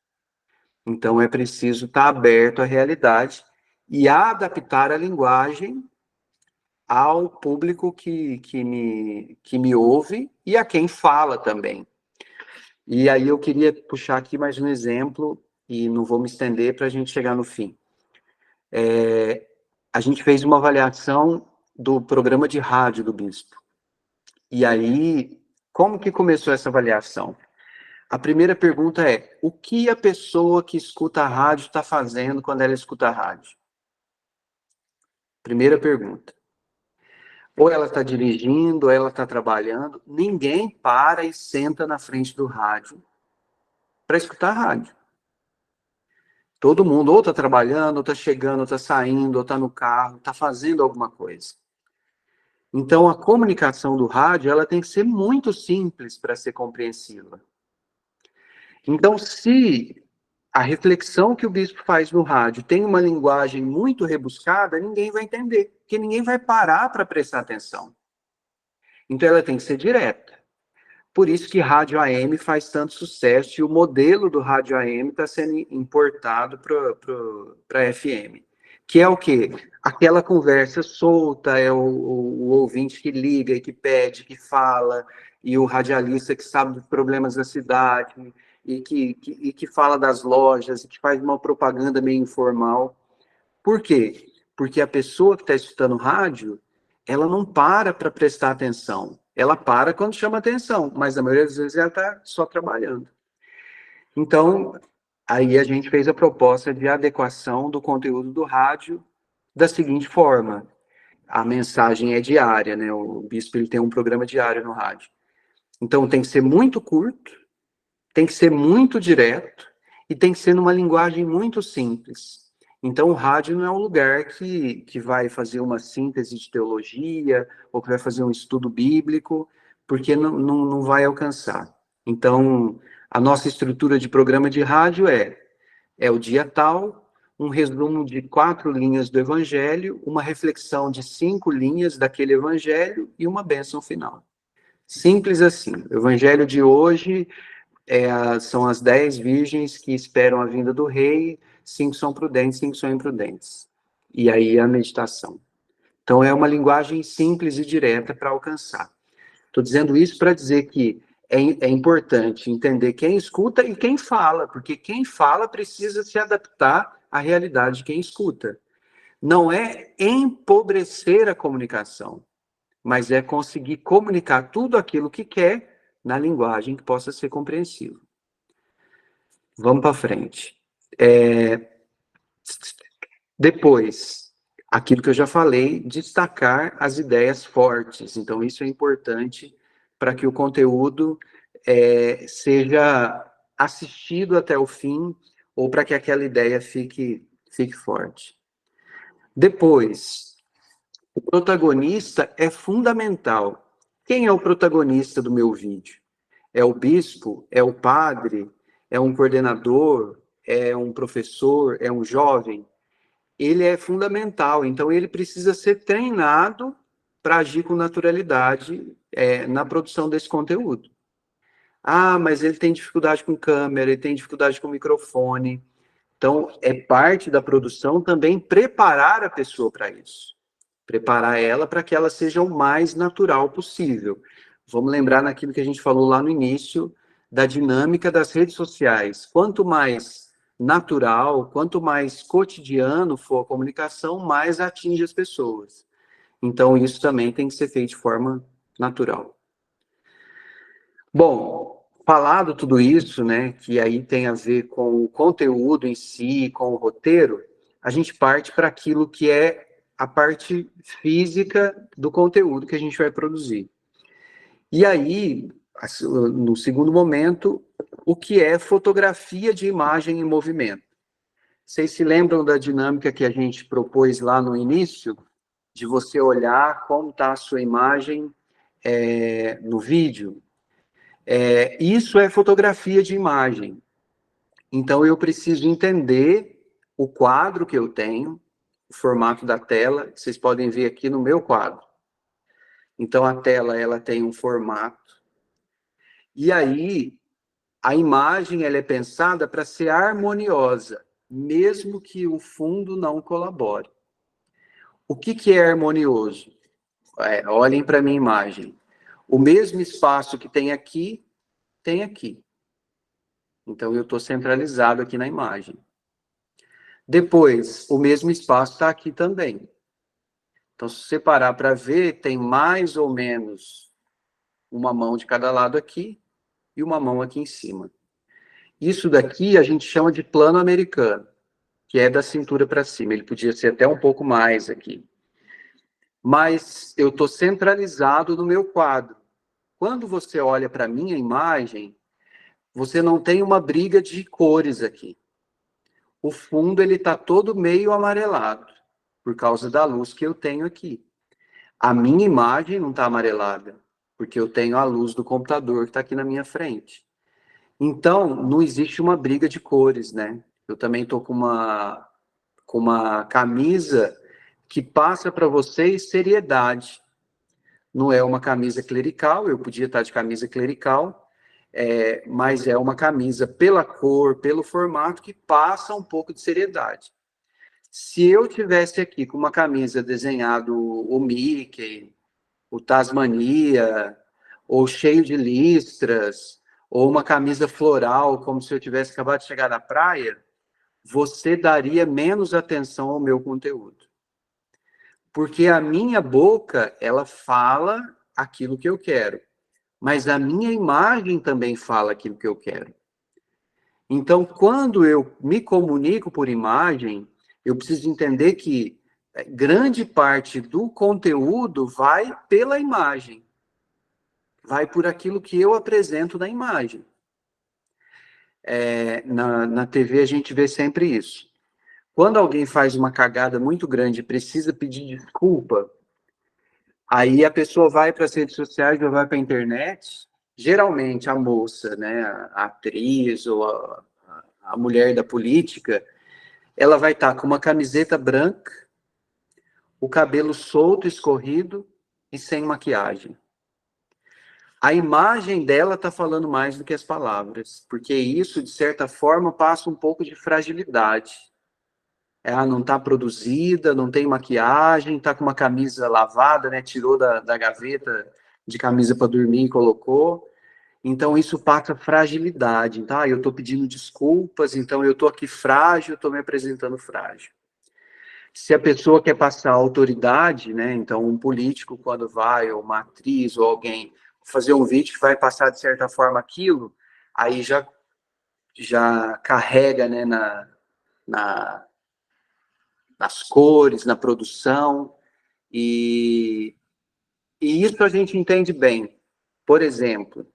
Então, é preciso estar aberto à realidade e adaptar a linguagem ao público que me ouve e a quem fala também. E aí eu queria puxar aqui mais um exemplo, e não vou me estender para a gente chegar no fim. A gente fez uma avaliação do programa de rádio do Bispo. E aí, como que começou essa avaliação? A primeira pergunta é: o que a pessoa que escuta a rádio está fazendo quando ela escuta a rádio? Primeira pergunta. Ou ela está dirigindo, ou ela está trabalhando. Ninguém para e senta na frente do rádio para escutar a rádio. Todo mundo ou está trabalhando, ou está chegando, ou está saindo, ou está no carro, está fazendo alguma coisa. Então, a comunicação do rádio ela tem que ser muito simples para ser compreensiva. Então, se a reflexão que o bispo faz no rádio tem uma linguagem muito rebuscada, ninguém vai entender, porque ninguém vai parar para prestar atenção. Então, ela tem que ser direta. Por isso que rádio AM faz tanto sucesso e o modelo do rádio AM está sendo importado para FM. Que é o quê? Aquela conversa solta, é o ouvinte que liga e que pede, que fala, e o radialista que sabe dos problemas da cidade, e que fala das lojas, e que faz uma propaganda meio informal. Por quê? Porque a pessoa que está escutando rádio, ela não para prestar atenção. Ela para quando chama atenção, mas na maioria das vezes ela está só trabalhando. Então, aí a gente fez a proposta de adequação do conteúdo do rádio da seguinte forma: a mensagem é diária, né? O bispo ele tem um programa diário no rádio. Então tem que ser muito curto, tem que ser muito direto e tem que ser numa linguagem muito simples. Então o rádio não é um lugar que vai fazer uma síntese de teologia ou que vai fazer um estudo bíblico, porque não vai alcançar. Então, a nossa estrutura de programa de rádio é o dia tal, um resumo de 4 linhas do Evangelho, uma reflexão de 5 linhas daquele Evangelho e uma bênção final. Simples assim. O Evangelho de hoje são as 10 virgens que esperam a vinda do rei, 5 são prudentes, 5 são imprudentes. E aí a meditação. Então é uma linguagem simples e direta para alcançar. Estou dizendo isso para dizer que é importante entender quem escuta e quem fala, porque quem fala precisa se adaptar à realidade de quem escuta. Não é empobrecer a comunicação, mas é conseguir comunicar tudo aquilo que quer na linguagem que possa ser compreensível. Vamos para frente. Depois, aquilo que eu já falei, destacar as ideias fortes. Então, isso é importante para que o conteúdo seja assistido até o fim, ou para que aquela ideia fique forte. Depois, o protagonista é fundamental. Quem é o protagonista do meu vídeo? É o bispo? É o padre? É um coordenador? É um professor? É um jovem? Ele é fundamental, então ele precisa ser treinado para agir com naturalidade na produção desse conteúdo. Ah, mas ele tem dificuldade com câmera, ele tem dificuldade com microfone. Então, é parte da produção também preparar a pessoa para isso. Preparar ela para que ela seja o mais natural possível. Vamos lembrar naquilo que a gente falou lá no início, da dinâmica das redes sociais. Quanto mais natural, quanto mais cotidiano for a comunicação, mais atinge as pessoas. Então, isso também tem que ser feito de forma natural. Bom, falado tudo isso, né, que aí tem a ver com o conteúdo em si, com o roteiro, a gente parte para aquilo que é a parte física do conteúdo que a gente vai produzir. E aí, no segundo momento, o que é fotografia de imagem em movimento? Vocês se lembram da dinâmica que a gente propôs lá no início? De você olhar como está a sua imagem no vídeo? Isso é fotografia de imagem. Então, eu preciso entender o quadro que eu tenho, o formato da tela. Vocês podem ver aqui no meu quadro. Então, a tela ela tem um formato. E aí, a imagem ela é pensada para ser harmoniosa, mesmo que o fundo não colabore. O que é harmonioso? Olhem para a minha imagem. O mesmo espaço que tem aqui, tem aqui. Então, eu estou centralizado aqui na imagem. Depois, o mesmo espaço está aqui também. Então, se você parar para ver, tem mais ou menos uma mão de cada lado aqui e uma mão aqui em cima. Isso daqui a gente chama de plano americano, que é da cintura para cima. Ele podia ser até um pouco mais aqui. Mas eu estou centralizado no meu quadro. Quando você olha para a minha imagem, você não tem uma briga de cores aqui. O fundo ele está todo meio amarelado, por causa da luz que eu tenho aqui. A minha imagem não está amarelada, porque eu tenho a luz do computador que está aqui na minha frente. Então, não existe uma briga de cores, né? Eu também estou com uma camisa que passa para vocês seriedade. Não é uma camisa clerical, eu podia estar de camisa clerical, mas é uma camisa pela cor, pelo formato, que passa um pouco de seriedade. Se eu tivesse aqui com uma camisa desenhado o Mickey, o Tasmania, ou cheio de listras, ou uma camisa floral, como se eu tivesse acabado de chegar da praia, você daria menos atenção ao meu conteúdo. Porque a minha boca, ela fala aquilo que eu quero, mas a minha imagem também fala aquilo que eu quero. Então, quando eu me comunico por imagem, eu preciso entender que grande parte do conteúdo vai pela imagem, vai por aquilo que eu apresento na imagem. Na TV a gente vê sempre isso. Quando alguém faz uma cagada muito grande e precisa pedir desculpa, aí a pessoa vai para as redes sociais ou vai para a internet, geralmente a moça, né, a atriz ou a mulher da política, ela vai estar com uma camiseta branca, o cabelo solto, escorrido e sem maquiagem. A imagem dela está falando mais do que as palavras, porque isso, de certa forma, passa um pouco de fragilidade. Ela não está produzida, não tem maquiagem, está com uma camisa lavada, né? Tirou da gaveta de camisa para dormir e colocou. Então, isso passa fragilidade. Tá? Eu estou pedindo desculpas, então eu estou aqui frágil, estou me apresentando frágil. Se a pessoa quer passar autoridade, né? Então, um político, quando vai, ou uma atriz, ou alguém fazer um vídeo que vai passar, de certa forma, aquilo, aí já carrega, né, nas cores, na produção, e isso a gente entende bem. Por exemplo,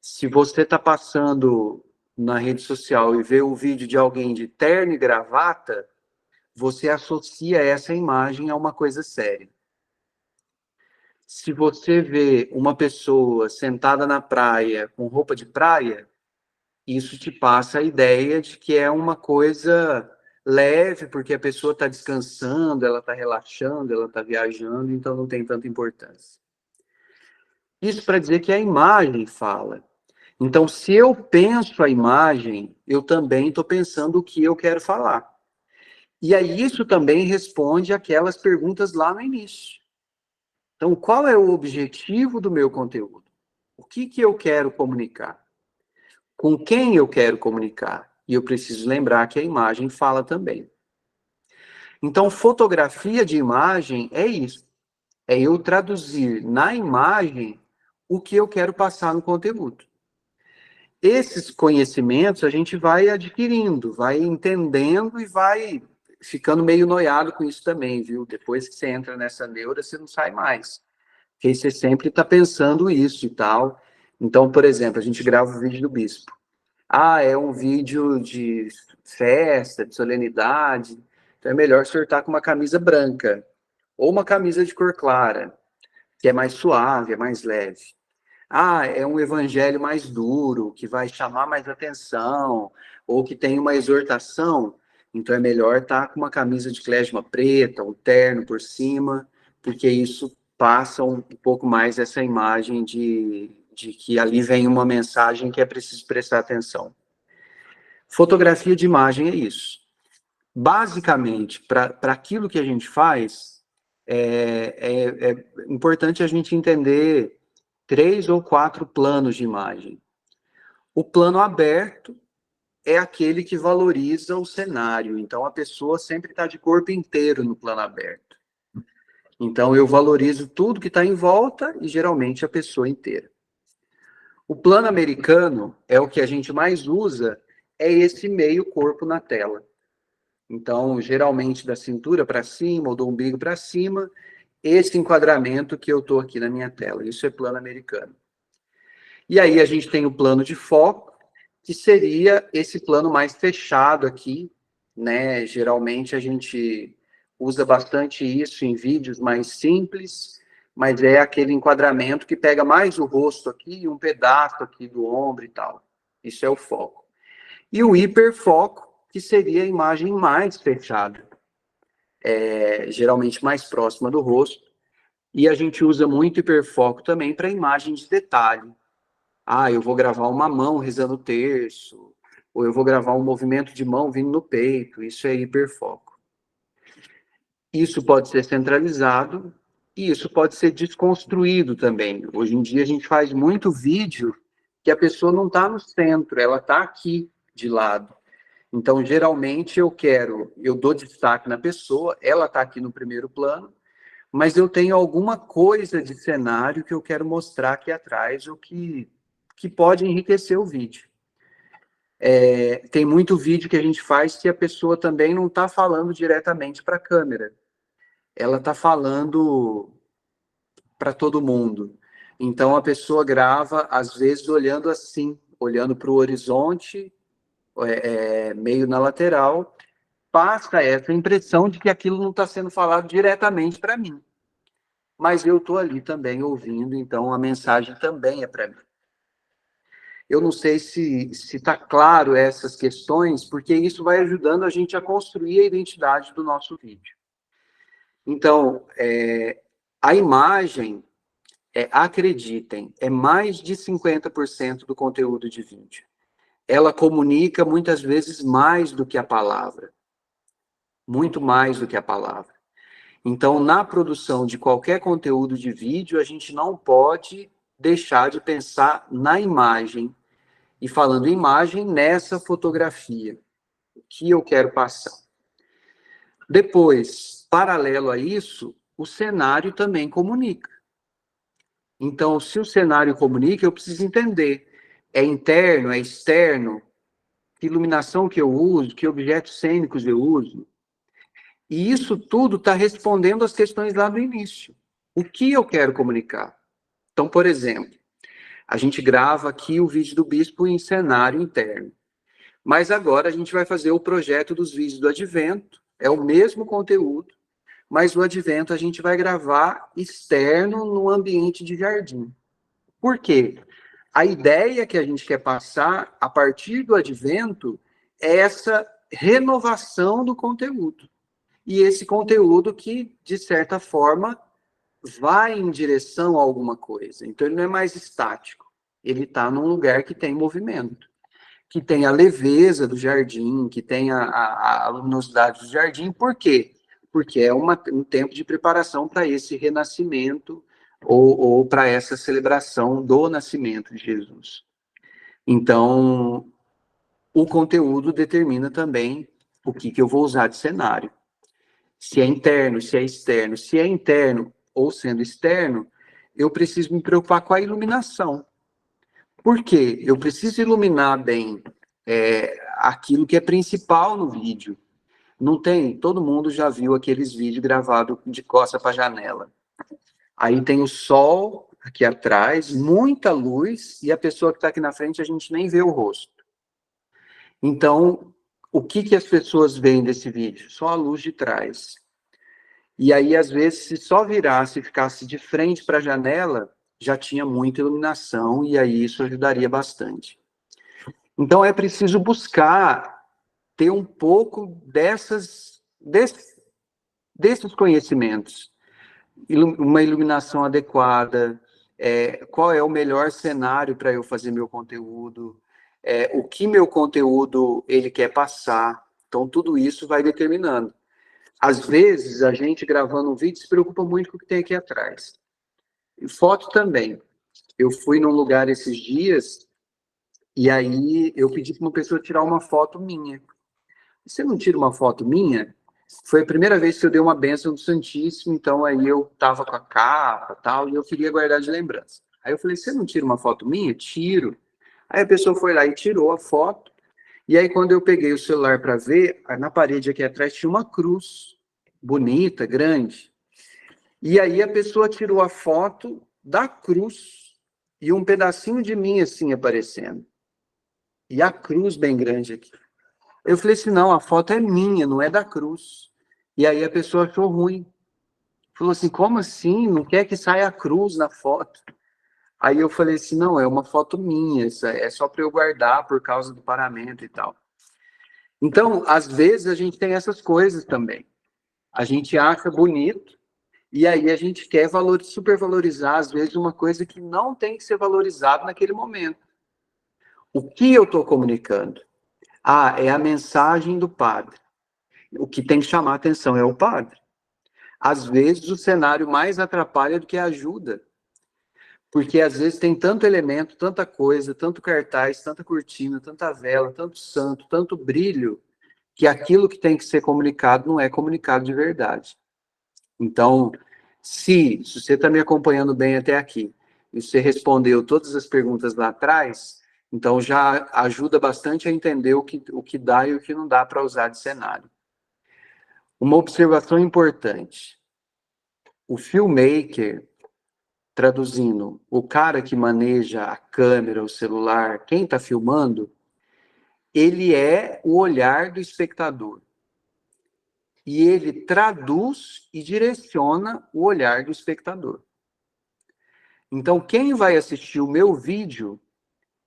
se você está passando na rede social e vê o vídeo de alguém de terno e gravata, você associa essa imagem a uma coisa séria. Se você vê uma pessoa sentada na praia com roupa de praia, isso te passa a ideia de que é uma coisa leve, porque a pessoa está descansando, ela está relaxando, ela está viajando, então não tem tanta importância. Isso para dizer que a imagem fala. Então, se eu penso a imagem, eu também estou pensando o que eu quero falar. E aí isso também responde aquelas perguntas lá no início. Então, qual é o objetivo do meu conteúdo? O que eu quero comunicar? Com quem eu quero comunicar? E eu preciso lembrar que a imagem fala também. Então, fotografia de imagem é isso. É eu traduzir na imagem o que eu quero passar no conteúdo. Esses conhecimentos a gente vai adquirindo, vai entendendo e vai ficando meio noiado com isso também, viu? Depois que você entra nessa neura, você não sai mais. Porque você sempre está pensando isso e tal. Então, por exemplo, a gente grava o vídeo do bispo. Ah, é um vídeo de festa, de solenidade. Então é melhor sortar com uma camisa branca. Ou uma camisa de cor clara, que é mais suave, é mais leve. Ah, é um evangelho mais duro, que vai chamar mais atenção, ou que tem uma exortação. Então é melhor estar com uma camisa de clésima preta, um terno por cima, porque isso passa um pouco mais essa imagem de que ali vem uma mensagem que é preciso prestar atenção. Fotografia de imagem é isso. Basicamente, para aquilo que a gente faz, é importante a gente entender 3 ou 4 planos de imagem. O plano aberto é aquele que valoriza o cenário. Então, a pessoa sempre está de corpo inteiro no plano aberto. Então, eu valorizo tudo que está em volta e, geralmente, a pessoa inteira. O plano americano é o que a gente mais usa, é esse meio corpo na tela. Então, geralmente, da cintura para cima ou do umbigo para cima, esse enquadramento que eu estou aqui na minha tela. Isso é plano americano. E aí a gente tem o plano de foco, que seria esse plano mais fechado aqui, né? Geralmente a gente usa bastante isso em vídeos mais simples, mas é aquele enquadramento que pega mais o rosto aqui e um pedaço aqui do ombro e tal. Isso é o foco. E o hiperfoco, que seria a imagem mais fechada, geralmente mais próxima do rosto. E a gente usa muito hiperfoco também para imagem de detalhe. Ah, eu vou gravar uma mão rezando o terço, ou eu vou gravar um movimento de mão vindo no peito. Isso é hiperfoco. Isso pode ser centralizado e isso pode ser desconstruído também. Hoje em dia a gente faz muito vídeo que a pessoa não está no centro, ela está aqui de lado. Então, geralmente eu dou destaque na pessoa, ela está aqui no primeiro plano, mas eu tenho alguma coisa de cenário que eu quero mostrar aqui atrás, ou que pode enriquecer o vídeo. Tem muito vídeo que a gente faz que a pessoa também não está falando diretamente para a câmera. Ela está falando para todo mundo. Então, a pessoa grava, às vezes, olhando assim, olhando para o horizonte, meio na lateral, passa essa impressão de que aquilo não está sendo falado diretamente para mim. Mas eu estou ali também ouvindo, então a mensagem também é para mim. Eu não sei se está claro essas questões, porque isso vai ajudando a gente a construir a identidade do nosso vídeo. Então, a imagem, acreditem, é mais de 50% do conteúdo de vídeo. Ela comunica muitas vezes mais do que a palavra. Muito mais do que a palavra. Então, na produção de qualquer conteúdo de vídeo, a gente não pode deixar de pensar na imagem. E falando em imagem, nessa fotografia, o que eu quero passar. Depois, paralelo a isso, o cenário também comunica. Então, se o cenário comunica, eu preciso entender. É interno, é externo? Que iluminação que eu uso? Que objetos cênicos eu uso? E isso tudo está respondendo às questões lá do início. O que eu quero comunicar? Então, por exemplo, A gente grava aqui o vídeo do bispo em cenário interno. Mas agora a gente vai fazer o projeto dos vídeos do Advento, é o mesmo conteúdo, mas o Advento a gente vai gravar externo no ambiente de jardim. Por quê? A ideia que a gente quer passar a partir do Advento é essa renovação do conteúdo. E esse conteúdo que, de certa forma, vai em direção a alguma coisa. Então, ele não é mais estático. Ele está num lugar que tem movimento, que tem a leveza do jardim, que tem a luminosidade do jardim. Por quê? Porque é um tempo de preparação para esse renascimento ou para essa celebração do nascimento de Jesus. Então, o conteúdo determina também o que eu vou usar de cenário. Se é interno, se é externo. Se é interno ou sendo externo, eu preciso me preocupar com a iluminação. Por quê? Eu preciso iluminar bem aquilo que é principal no vídeo. Não tem? Todo mundo já viu aqueles vídeos gravados de costa para a janela. Aí tem o sol aqui atrás, muita luz, e a pessoa que está aqui na frente a gente nem vê o rosto. Então, o que as pessoas veem desse vídeo? Só a luz de trás. E aí, às vezes, se só virasse e ficasse de frente para a janela, já tinha muita iluminação, e aí isso ajudaria bastante. Então, é preciso buscar ter um pouco desses conhecimentos. Uma iluminação adequada, qual é o melhor cenário para eu fazer meu conteúdo, o que meu conteúdo ele quer passar. Então, tudo isso vai determinando. Às vezes, a gente gravando um vídeo se preocupa muito com o que tem aqui atrás. E foto também. Eu fui num lugar esses dias e aí eu pedi para uma pessoa tirar uma foto minha. Você não tira uma foto minha? Foi a primeira vez que eu dei uma bênção do Santíssimo, então aí eu tava com a capa e tal, e eu queria guardar de lembrança. Aí eu falei, você não tira uma foto minha? Tiro. Aí a pessoa foi lá e tirou a foto, e aí quando eu peguei o celular para ver, na parede aqui atrás tinha uma cruz, bonita, grande. E aí a pessoa tirou a foto da cruz, e um pedacinho de mim assim aparecendo. E a cruz bem grande aqui. Eu falei assim, não, a foto é minha, não é da cruz. E aí a pessoa achou ruim. Falou assim, como assim? Não quer que saia a cruz na foto? Aí eu falei assim, não, é uma foto minha, isso é só para eu guardar por causa do paramento e tal. Então, às vezes a gente tem essas coisas também. A gente acha bonito e aí a gente quer supervalorizar, às vezes, uma coisa que não tem que ser valorizada naquele momento. O que eu estou comunicando? É a mensagem do padre. O que tem que chamar a atenção é o padre. Às vezes, o cenário mais atrapalha do que ajuda. Porque, às vezes, tem tanto elemento, tanta coisa, tanto cartaz, tanta cortina, tanta vela, tanto santo, tanto brilho, que aquilo que tem que ser comunicado não é comunicado de verdade. Então, se você está me acompanhando bem até aqui, e você respondeu todas as perguntas lá atrás, então já ajuda bastante a entender o que dá e o que não dá para usar de cenário. Uma observação importante. O filmmaker, traduzindo, o cara que maneja a câmera, o celular, quem está filmando, ele é o olhar do espectador. E ele traduz e direciona o olhar do espectador. Então, quem vai assistir o meu vídeo,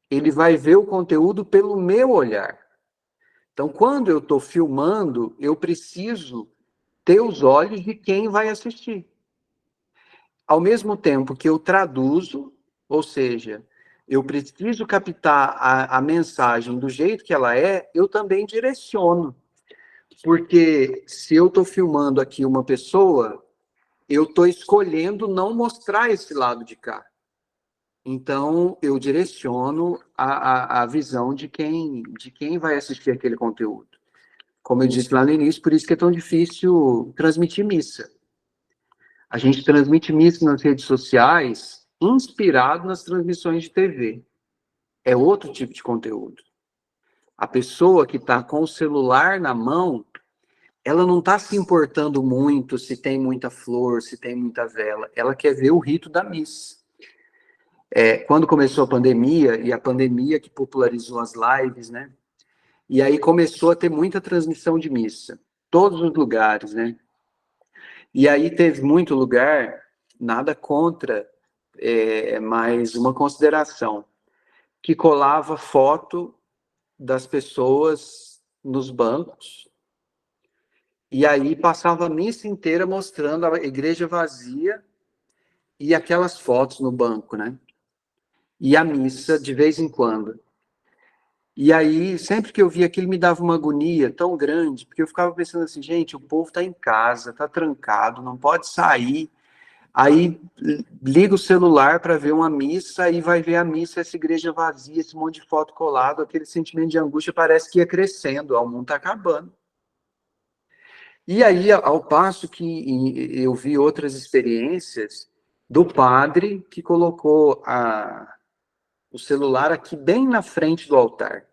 ele vai ver o conteúdo pelo meu olhar. Então, quando eu estou filmando, eu preciso ter os olhos de quem vai assistir. Ao mesmo tempo que eu traduzo, ou seja, eu preciso captar a mensagem do jeito que ela é, eu também direciono. Porque se eu estou filmando aqui uma pessoa, eu estou escolhendo não mostrar esse lado de cá. Então, eu direciono a visão de quem vai assistir aquele conteúdo. Como eu disse lá no início, por isso que é tão difícil transmitir missa. A gente transmite missa nas redes sociais inspirado nas transmissões de TV. É outro tipo de conteúdo. A pessoa que está com o celular na mão, ela não está se importando muito se tem muita flor, se tem muita vela. Ela quer ver o rito da missa. quando começou a pandemia, e a pandemia que popularizou as lives, né? E aí começou a ter muita transmissão de missa, todos os lugares, né? E aí teve muito lugar, nada contra, mas uma consideração, que colava foto das pessoas nos bancos, e aí passava a missa inteira mostrando a igreja vazia e aquelas fotos no banco, né? E a missa de vez em quando. E aí, sempre que eu via aquilo, me dava uma agonia tão grande, porque eu ficava pensando assim, gente, o povo está em casa, está trancado, não pode sair. Aí liga o celular para ver uma missa, e vai ver a missa, essa igreja vazia, esse monte de foto colado, aquele sentimento de angústia parece que ia crescendo, o mundo está acabando. E aí, ao passo que eu vi outras experiências do padre que colocou o celular aqui bem na frente do altar.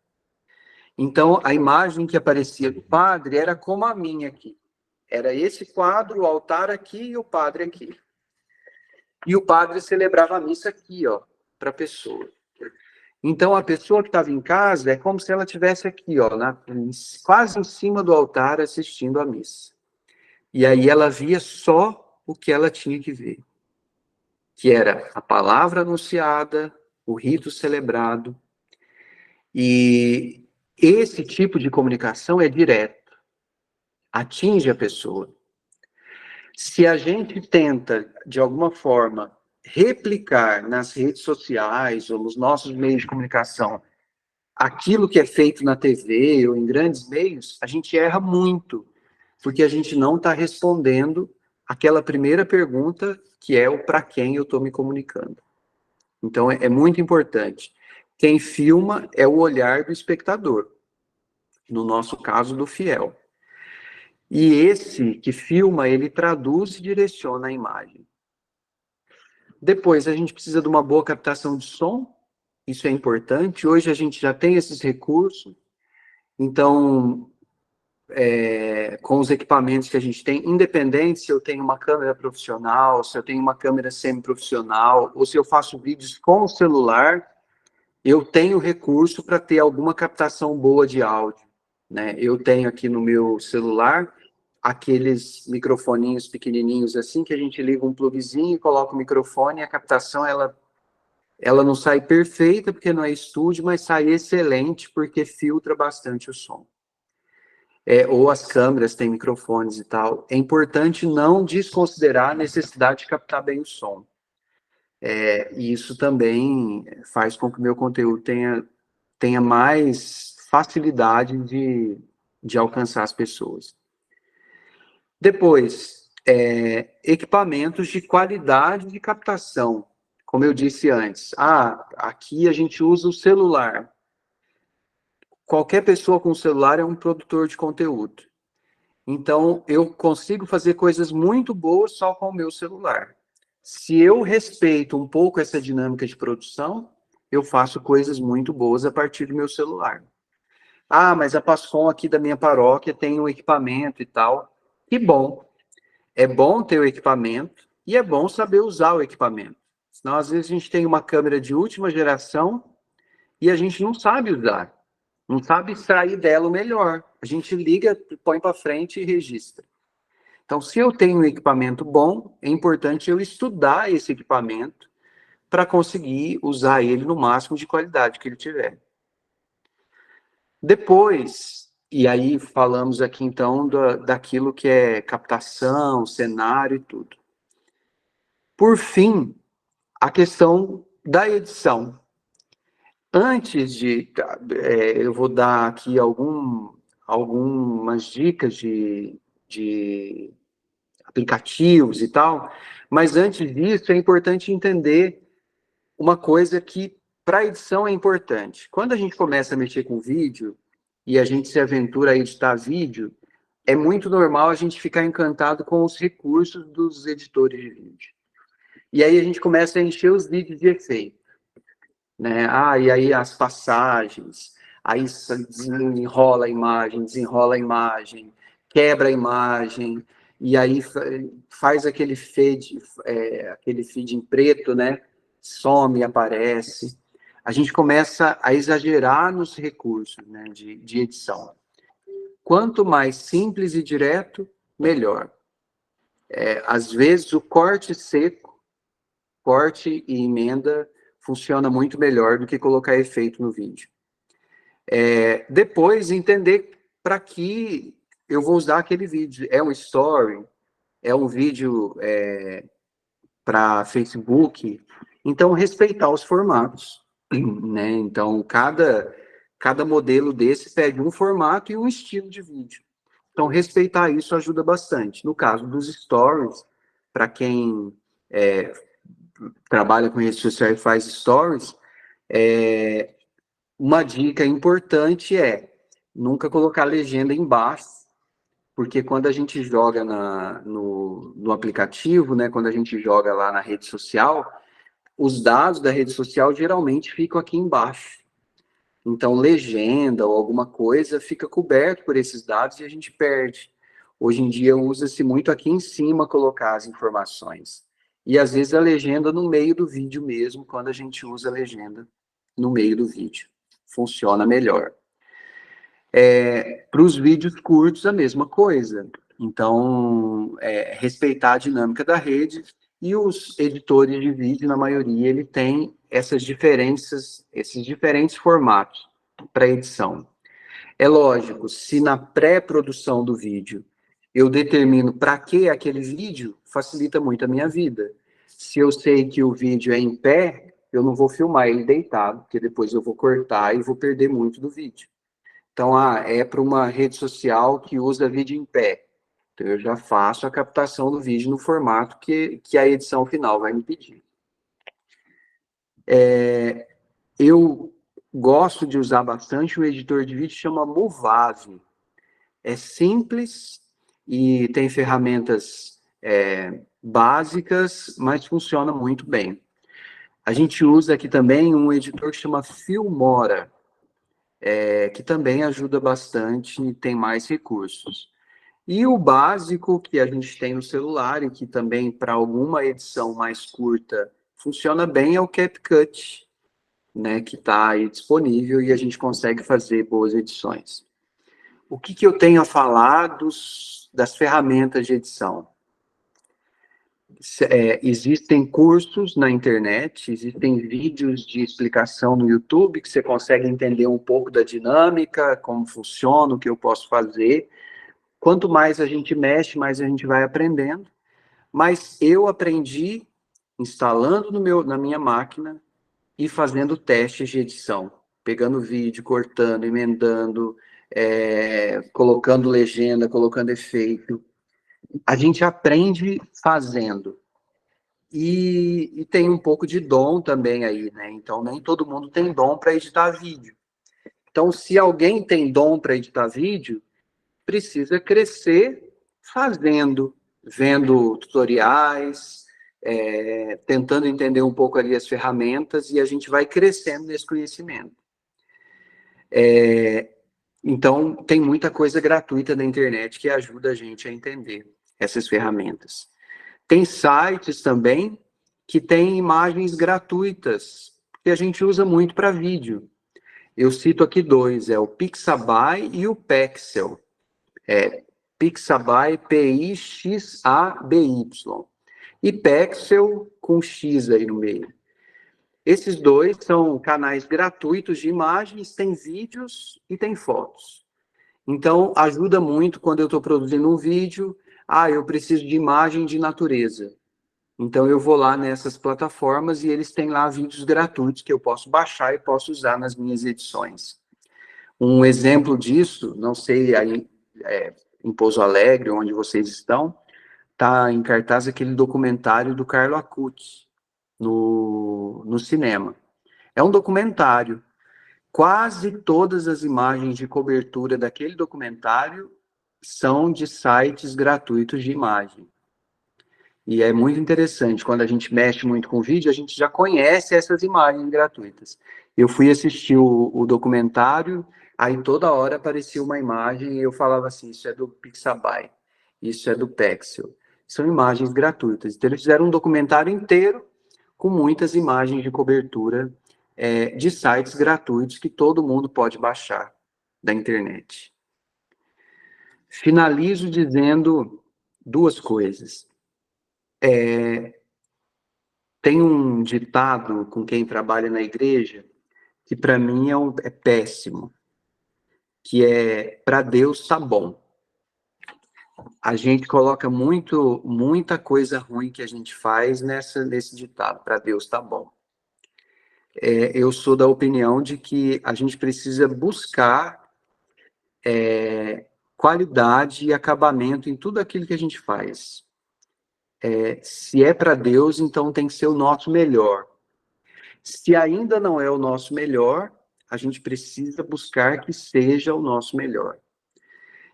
Então, a imagem que aparecia do padre era como a minha aqui. Era esse quadro, o altar aqui e o padre aqui. E o padre celebrava a missa aqui, ó, para a pessoa. Então, a pessoa que estava em casa é como se ela estivesse aqui, ó, quase em cima do altar, assistindo a missa. E aí ela via só o que ela tinha que ver, que era a palavra anunciada, o rito celebrado. E esse tipo de comunicação é direto, atinge a pessoa. Se a gente tenta, de alguma forma, replicar nas redes sociais ou nos nossos meios de comunicação aquilo que é feito na TV ou em grandes meios, a gente erra muito, porque a gente não está respondendo aquela primeira pergunta, que é o para quem eu estou me comunicando. Então, é muito importante. Quem filma é o olhar do espectador, no nosso caso, do fiel. E esse que filma, ele traduz e direciona a imagem. Depois, a gente precisa de uma boa captação de som, isso é importante. Hoje a gente já tem esses recursos, então, com os equipamentos que a gente tem, independente se eu tenho uma câmera profissional, se eu tenho uma câmera semi-profissional, ou se eu faço vídeos com o celular, eu tenho recurso para ter alguma captação boa de áudio, né? Eu tenho aqui no meu celular aqueles microfoninhos pequenininhos assim, que a gente liga um plugzinho e coloca o microfone, e a captação ela não sai perfeita porque não é estúdio, mas sai excelente porque filtra bastante o som. Ou as câmeras têm microfones e tal. É importante não desconsiderar a necessidade de captar bem o som. E isso também faz com que o meu conteúdo tenha mais facilidade de alcançar as pessoas. Depois, equipamentos de qualidade de captação. Como eu disse antes, aqui a gente usa o celular. Qualquer pessoa com celular é um produtor de conteúdo. Então, eu consigo fazer coisas muito boas só com o meu celular. Se eu respeito um pouco essa dinâmica de produção, eu faço coisas muito boas a partir do meu celular. Mas a Pascom aqui da minha paróquia tem um equipamento e tal. Que bom. É bom ter o equipamento e é bom saber usar o equipamento. Senão, às vezes, a gente tem uma câmera de última geração e a gente não sabe usar. Não sabe extrair dela o melhor. A gente liga, põe para frente e registra. Então, se eu tenho um equipamento bom, é importante eu estudar esse equipamento para conseguir usar ele no máximo de qualidade que ele tiver. Depois, e aí falamos aqui então daquilo que é captação, cenário e tudo. Por fim, a questão da edição. Antes eu vou dar aqui algumas dicas de aplicativos e tal, mas antes disso é importante entender uma coisa que para edição é importante. Quando a gente começa a mexer com vídeo e a gente se aventura a editar vídeo, é muito normal a gente ficar encantado com os recursos dos editores de vídeo. E aí a gente começa a encher os vídeos de efeito, né? E aí as passagens, aí desenrola a imagem, quebra a imagem, e aí faz aquele feed em preto, né? some, aparece. A gente começa a exagerar nos recursos, né, de edição. Quanto mais simples e direto, melhor. Às vezes, o corte seco, corte e emenda, funciona muito melhor do que colocar efeito no vídeo. Depois, entender para que eu vou usar aquele vídeo. É um story? É um vídeo para Facebook? Então, respeitar os formatos, né? Então, cada modelo desse pede um formato e um estilo de vídeo. Então, respeitar isso ajuda bastante. No caso dos stories, para quem trabalha com rede social e faz stories, uma dica importante é nunca colocar legenda embaixo, porque quando a gente joga no aplicativo, né, quando a gente joga lá na rede social, os dados da rede social geralmente ficam aqui embaixo. Então, legenda ou alguma coisa fica coberto por esses dados e a gente perde. Hoje em dia, usa-se muito aqui em cima colocar as informações. E, às vezes, a legenda no meio do vídeo mesmo, quando a gente usa a legenda no meio do vídeo. Funciona melhor. Para os vídeos curtos, a mesma coisa. Então, respeitar a dinâmica da rede, e os editores de vídeo, na maioria, ele tem essas diferenças, esses diferentes formatos para edição. É lógico, se na pré-produção do vídeo eu determino para que aquele vídeo, facilita muito a minha vida. Se eu sei que o vídeo é em pé, eu não vou filmar ele deitado, porque depois eu vou cortar e vou perder muito do vídeo. Então, é para uma rede social que usa vídeo em pé. Então, eu já faço a captação do vídeo no formato que a edição final vai me pedir. Eu gosto de usar bastante um editor de vídeo que chama Movave. É simples e tem ferramentas básicas, mas funciona muito bem. A gente usa aqui também um editor que chama Filmora, que também ajuda bastante e tem mais recursos. E o básico que a gente tem no celular, e que também para alguma edição mais curta funciona bem, é o CapCut, né, que está aí disponível e a gente consegue fazer boas edições. O que eu tenho a falar das ferramentas de edição? Existem cursos na internet, existem vídeos de explicação no YouTube que você consegue entender um pouco da dinâmica, como funciona, o que eu posso fazer. Quanto mais a gente mexe, mais a gente vai aprendendo. Mas eu aprendi instalando na minha máquina e fazendo testes de edição, pegando vídeo, cortando, emendando, colocando legenda, colocando efeito. A gente aprende fazendo. E tem um pouco de dom também aí, né? Então, nem todo mundo tem dom para editar vídeo. Então, se alguém tem dom para editar vídeo, precisa crescer fazendo, vendo tutoriais, tentando entender um pouco ali as ferramentas, e a gente vai crescendo nesse conhecimento. Então, tem muita coisa gratuita na internet que ajuda a gente a entender essas ferramentas. Tem sites também que têm imagens gratuitas, que a gente usa muito para vídeo. Eu cito aqui dois, o Pixabay e o Pexel. Pixabay, Pixaby. E Pexel com X aí no meio. Esses dois são canais gratuitos de imagens, tem vídeos e tem fotos. Então, ajuda muito quando eu estou produzindo um vídeo. Eu preciso de imagem de natureza. Então, eu vou lá nessas plataformas e eles têm lá vídeos gratuitos que eu posso baixar e posso usar nas minhas edições. Um exemplo disso, não sei aí em Pouso Alegre, onde vocês estão, está em cartaz aquele documentário do Carlo Acutis no cinema. É um documentário. Quase todas as imagens de cobertura daquele documentário são de sites gratuitos de imagem. E é muito interessante, quando a gente mexe muito com vídeo, a gente já conhece essas imagens gratuitas. Eu fui assistir o documentário, aí toda hora aparecia uma imagem e eu falava assim, isso é do Pixabay, isso é do Pexel. São imagens gratuitas. Então eles fizeram um documentário inteiro com muitas imagens de cobertura de sites gratuitos que todo mundo pode baixar da internet. Finalizo dizendo duas coisas. Tem um ditado com quem trabalha na igreja que para mim é péssimo, que é para Deus tá bom. A gente coloca muita coisa ruim que a gente faz nesse ditado, para Deus tá bom. Eu sou da opinião de que a gente precisa buscar qualidade e acabamento em tudo aquilo que a gente faz. Se é para Deus, então tem que ser o nosso melhor. Se ainda não é o nosso melhor, a gente precisa buscar que seja o nosso melhor.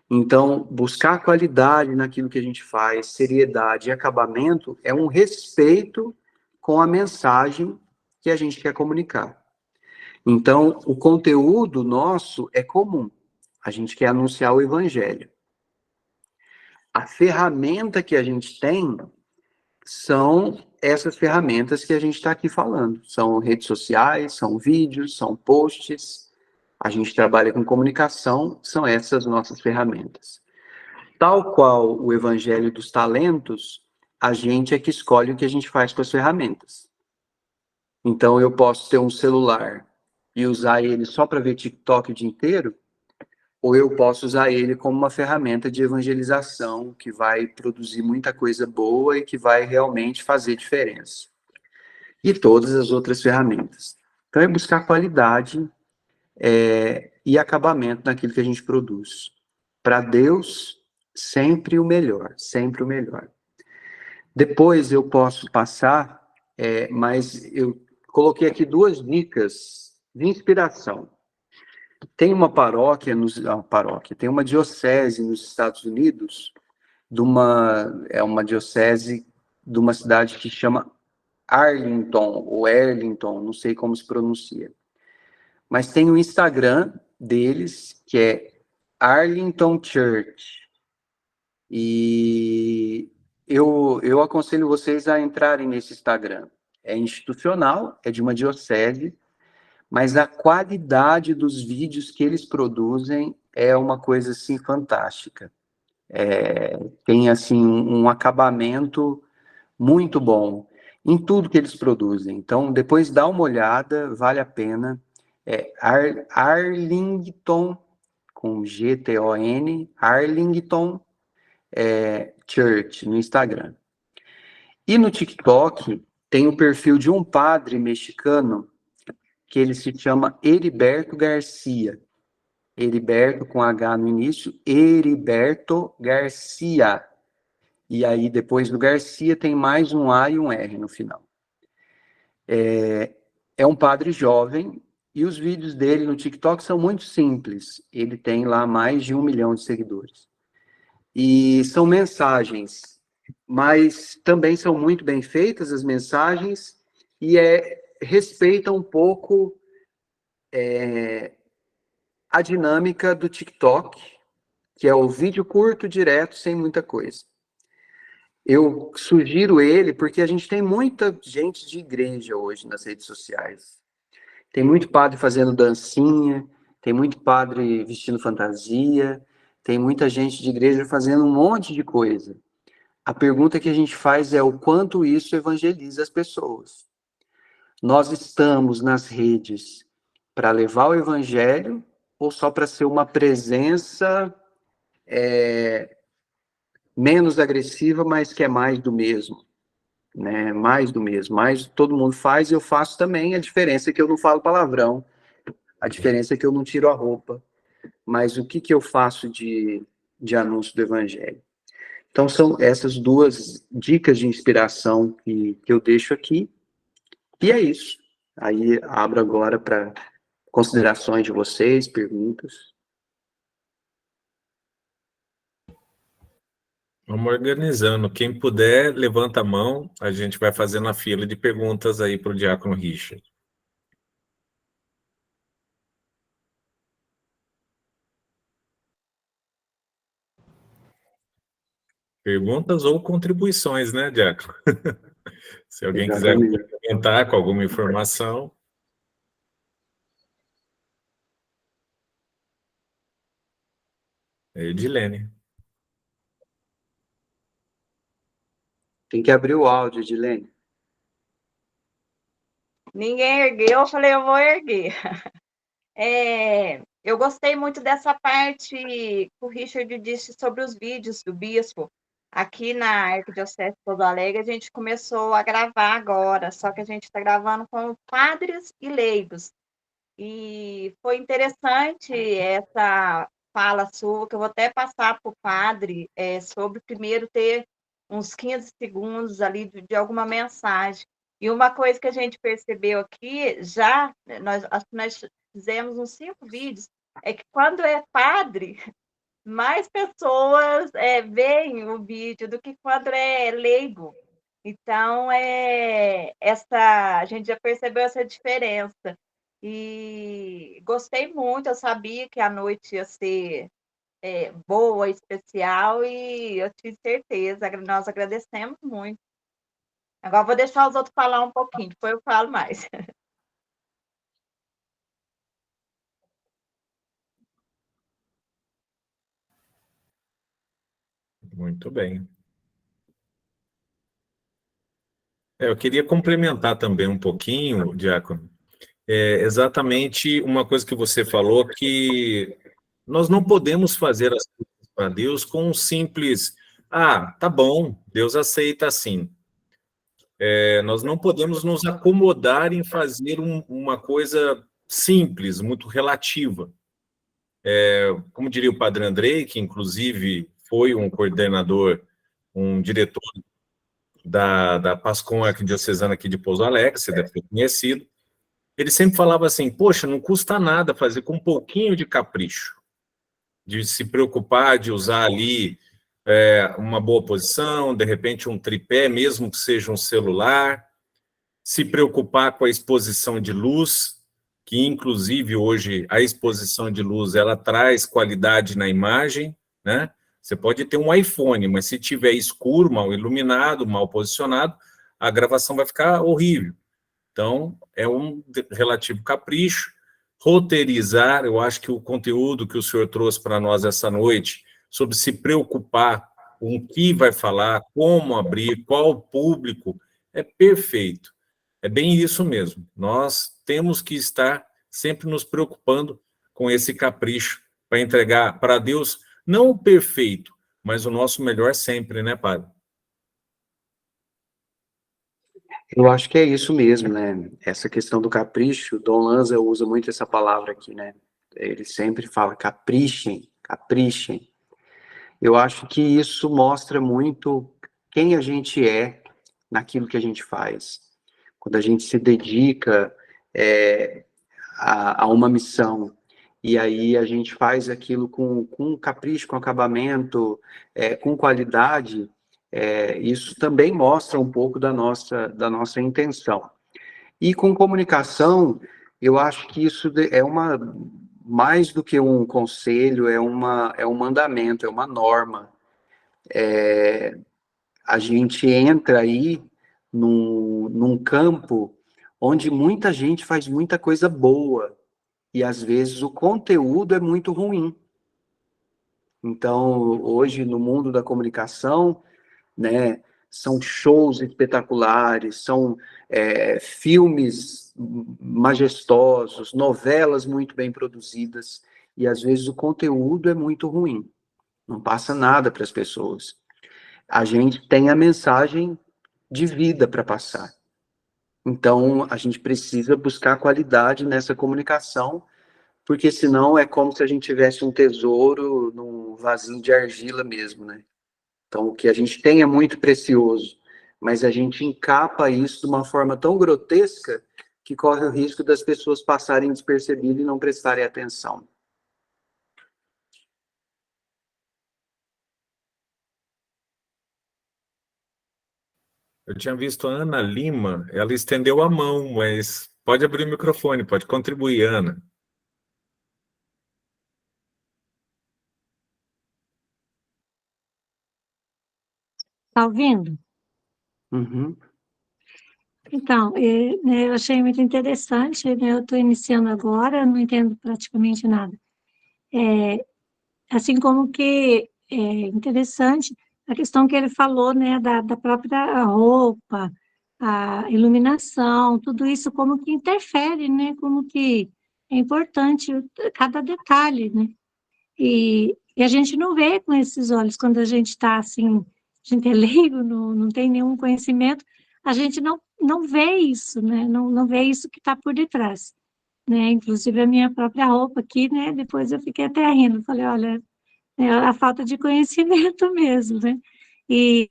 Então, buscar qualidade naquilo que a gente faz, seriedade e acabamento é um respeito com a mensagem que a gente quer comunicar. Então, o conteúdo nosso é comum. A gente quer anunciar o evangelho. A ferramenta que a gente tem são essas ferramentas que a gente está aqui falando. São redes sociais, são vídeos, são posts. A gente trabalha com comunicação, são essas nossas ferramentas. Tal qual o evangelho dos talentos, a gente é que escolhe o que a gente faz com as ferramentas. Então, eu posso ter um celular e usar ele só para ver TikTok o dia inteiro, ou eu posso usar ele como uma ferramenta de evangelização que vai produzir muita coisa boa e que vai realmente fazer diferença. E todas as outras ferramentas. Então, é buscar qualidade e acabamento naquilo que a gente produz. Para Deus, sempre o melhor, sempre o melhor. Depois eu posso passar, mas eu coloquei aqui duas dicas de inspiração. Tem uma tem uma diocese nos Estados Unidos, uma diocese de uma cidade que chama Arlington, ou Arlington, não sei como se pronuncia. Mas tem o Instagram deles, que é Arlington Church. E eu aconselho vocês a entrarem nesse Instagram. É institucional, é de uma diocese, mas a qualidade dos vídeos que eles produzem é uma coisa assim fantástica. Tem assim um acabamento muito bom em tudo que eles produzem. Então, depois dá uma olhada, vale a pena. Arlington, com G-T-O-N, Arlington Church, no Instagram. E no TikTok, tem o perfil de um padre mexicano que ele se chama Heriberto Garcia. Heriberto com H no início, Heriberto Garcia. E aí, depois do Garcia, tem mais um A e um R no final. É um padre jovem, e os vídeos dele no TikTok são muito simples. Ele tem lá mais de 1 milhão de seguidores. E são mensagens, mas também são muito bem feitas as mensagens, e respeita um pouco a dinâmica do TikTok, que é o vídeo curto, direto, sem muita coisa. Eu sugiro ele porque a gente tem muita gente de igreja hoje nas redes sociais. Tem muito padre fazendo dancinha, tem muito padre vestindo fantasia, tem muita gente de igreja fazendo um monte de coisa. A pergunta que a gente faz é o quanto isso evangeliza as pessoas. Nós estamos nas redes para levar o evangelho ou só para ser uma presença menos agressiva, mas que é mais do mesmo, né? Mais do mesmo, mais todo mundo faz, eu faço também. A diferença é que eu não falo palavrão, a diferença é que eu não tiro a roupa. Mas o que eu faço de anúncio do evangelho? Então, são essas duas dicas de inspiração que eu deixo aqui. E é isso. Aí abro agora para considerações de vocês, perguntas. Vamos organizando. Quem puder, levanta a mão. A gente vai fazendo a fila de perguntas aí para o Diácono Richard. Perguntas ou contribuições, né, Diácono? Se alguém quiser Exatamente. complementar com alguma informação. Edilene. Tem que abrir o áudio, Edilene. Ninguém ergueu, eu falei, eu vou erguer. Eu gostei muito dessa parte que o Richard disse sobre os vídeos do bispo. Aqui na Arquidiocese de Pouso Alegre, a gente começou a gravar agora, só que a gente está gravando com padres e leigos. E foi interessante essa fala sua, que eu vou até passar para o padre, sobre primeiro ter uns 15 segundos ali de alguma mensagem. E uma coisa que a gente percebeu aqui, já, acho que nós fizemos uns 5 vídeos, é que quando é padre, mais pessoas veem o vídeo do que quando é leigo. Então, a gente já percebeu essa diferença. E gostei muito, eu sabia que a noite ia ser boa, especial, e eu tive certeza, nós agradecemos muito. Agora vou deixar os outros falar um pouquinho, depois eu falo mais. Muito bem. Eu queria complementar também um pouquinho, Diácono, exatamente uma coisa que você falou, que nós não podemos fazer as coisas para Deus com um simples, tá bom, Deus aceita assim. Nós não podemos nos acomodar em fazer uma coisa simples, muito relativa. Como diria o Padre Andrei, que inclusive foi um coordenador, um diretor da PASCOM Arquidiocesana aqui de Pouso Alegre, você deve ter conhecido, ele sempre falava assim, poxa, não custa nada fazer com um pouquinho de capricho, de se preocupar, de usar ali uma boa posição, de repente um tripé, mesmo que seja um celular, se preocupar com a exposição de luz, que inclusive hoje a exposição de luz ela traz qualidade na imagem, né? Você pode ter um iPhone, mas se tiver escuro, mal iluminado, mal posicionado, a gravação vai ficar horrível. Então, é um relativo capricho. Roteirizar, eu acho que o conteúdo que o senhor trouxe para nós essa noite, sobre se preocupar com o que vai falar, como abrir, qual o público, é perfeito. É bem isso mesmo. Nós temos que estar sempre nos preocupando com esse capricho para entregar para Deus, não o perfeito, mas o nosso melhor sempre, né, Padre? Eu acho que é isso mesmo, né? Essa questão do capricho, Dom Lanza usa muito essa palavra aqui, né? Ele sempre fala caprichem, caprichem. Eu acho que isso mostra muito quem a gente é naquilo que a gente faz. Quando a gente se dedica a uma missão e aí a gente faz aquilo com capricho, com acabamento, com qualidade, isso também mostra um pouco da nossa intenção. E com comunicação, eu acho que isso é mais do que um conselho, é um mandamento, é uma norma. A gente entra aí num campo onde muita gente faz muita coisa boa, e às vezes o conteúdo é muito ruim. Então, hoje, no mundo da comunicação, né, são shows espetaculares, são filmes majestosos, novelas muito bem produzidas, e às vezes o conteúdo é muito ruim, não passa nada para as pessoas. A gente tem a mensagem de vida para passar. Então, a gente precisa buscar qualidade nessa comunicação, porque senão é como se a gente tivesse um tesouro num vasinho de argila mesmo, né? Então, o que a gente tem é muito precioso, mas a gente encapa isso de uma forma tão grotesca que corre o risco das pessoas passarem despercebidas e não prestarem atenção. Eu tinha visto a Ana Lima, ela estendeu a mão, mas pode abrir o microfone, pode contribuir, Ana. Tá ouvindo? Uhum. Então, né, eu achei muito interessante, né, eu estou iniciando agora, não entendo praticamente nada. Assim como que é interessante a questão que ele falou, né, da própria roupa, a iluminação, tudo isso como que interfere, né, como que é importante cada detalhe, né? E a gente não vê com esses olhos, quando a gente está assim, a gente é leigo, não tem nenhum conhecimento, a gente não vê isso, né? Não vê isso que está por detrás, né? Inclusive a minha própria roupa aqui, né? Depois eu fiquei até rindo, falei, olha, é a falta de conhecimento mesmo, né? E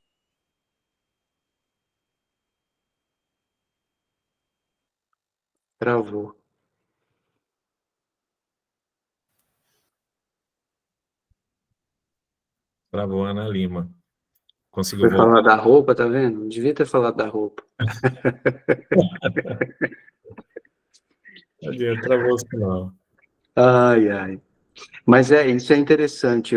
Travou. Travou Ana Lima. Conseguiu Foi voltar? falar da roupa, tá vendo? Não devia ter falado da roupa. Travou o sinal. Ai, ai. Mas isso é interessante.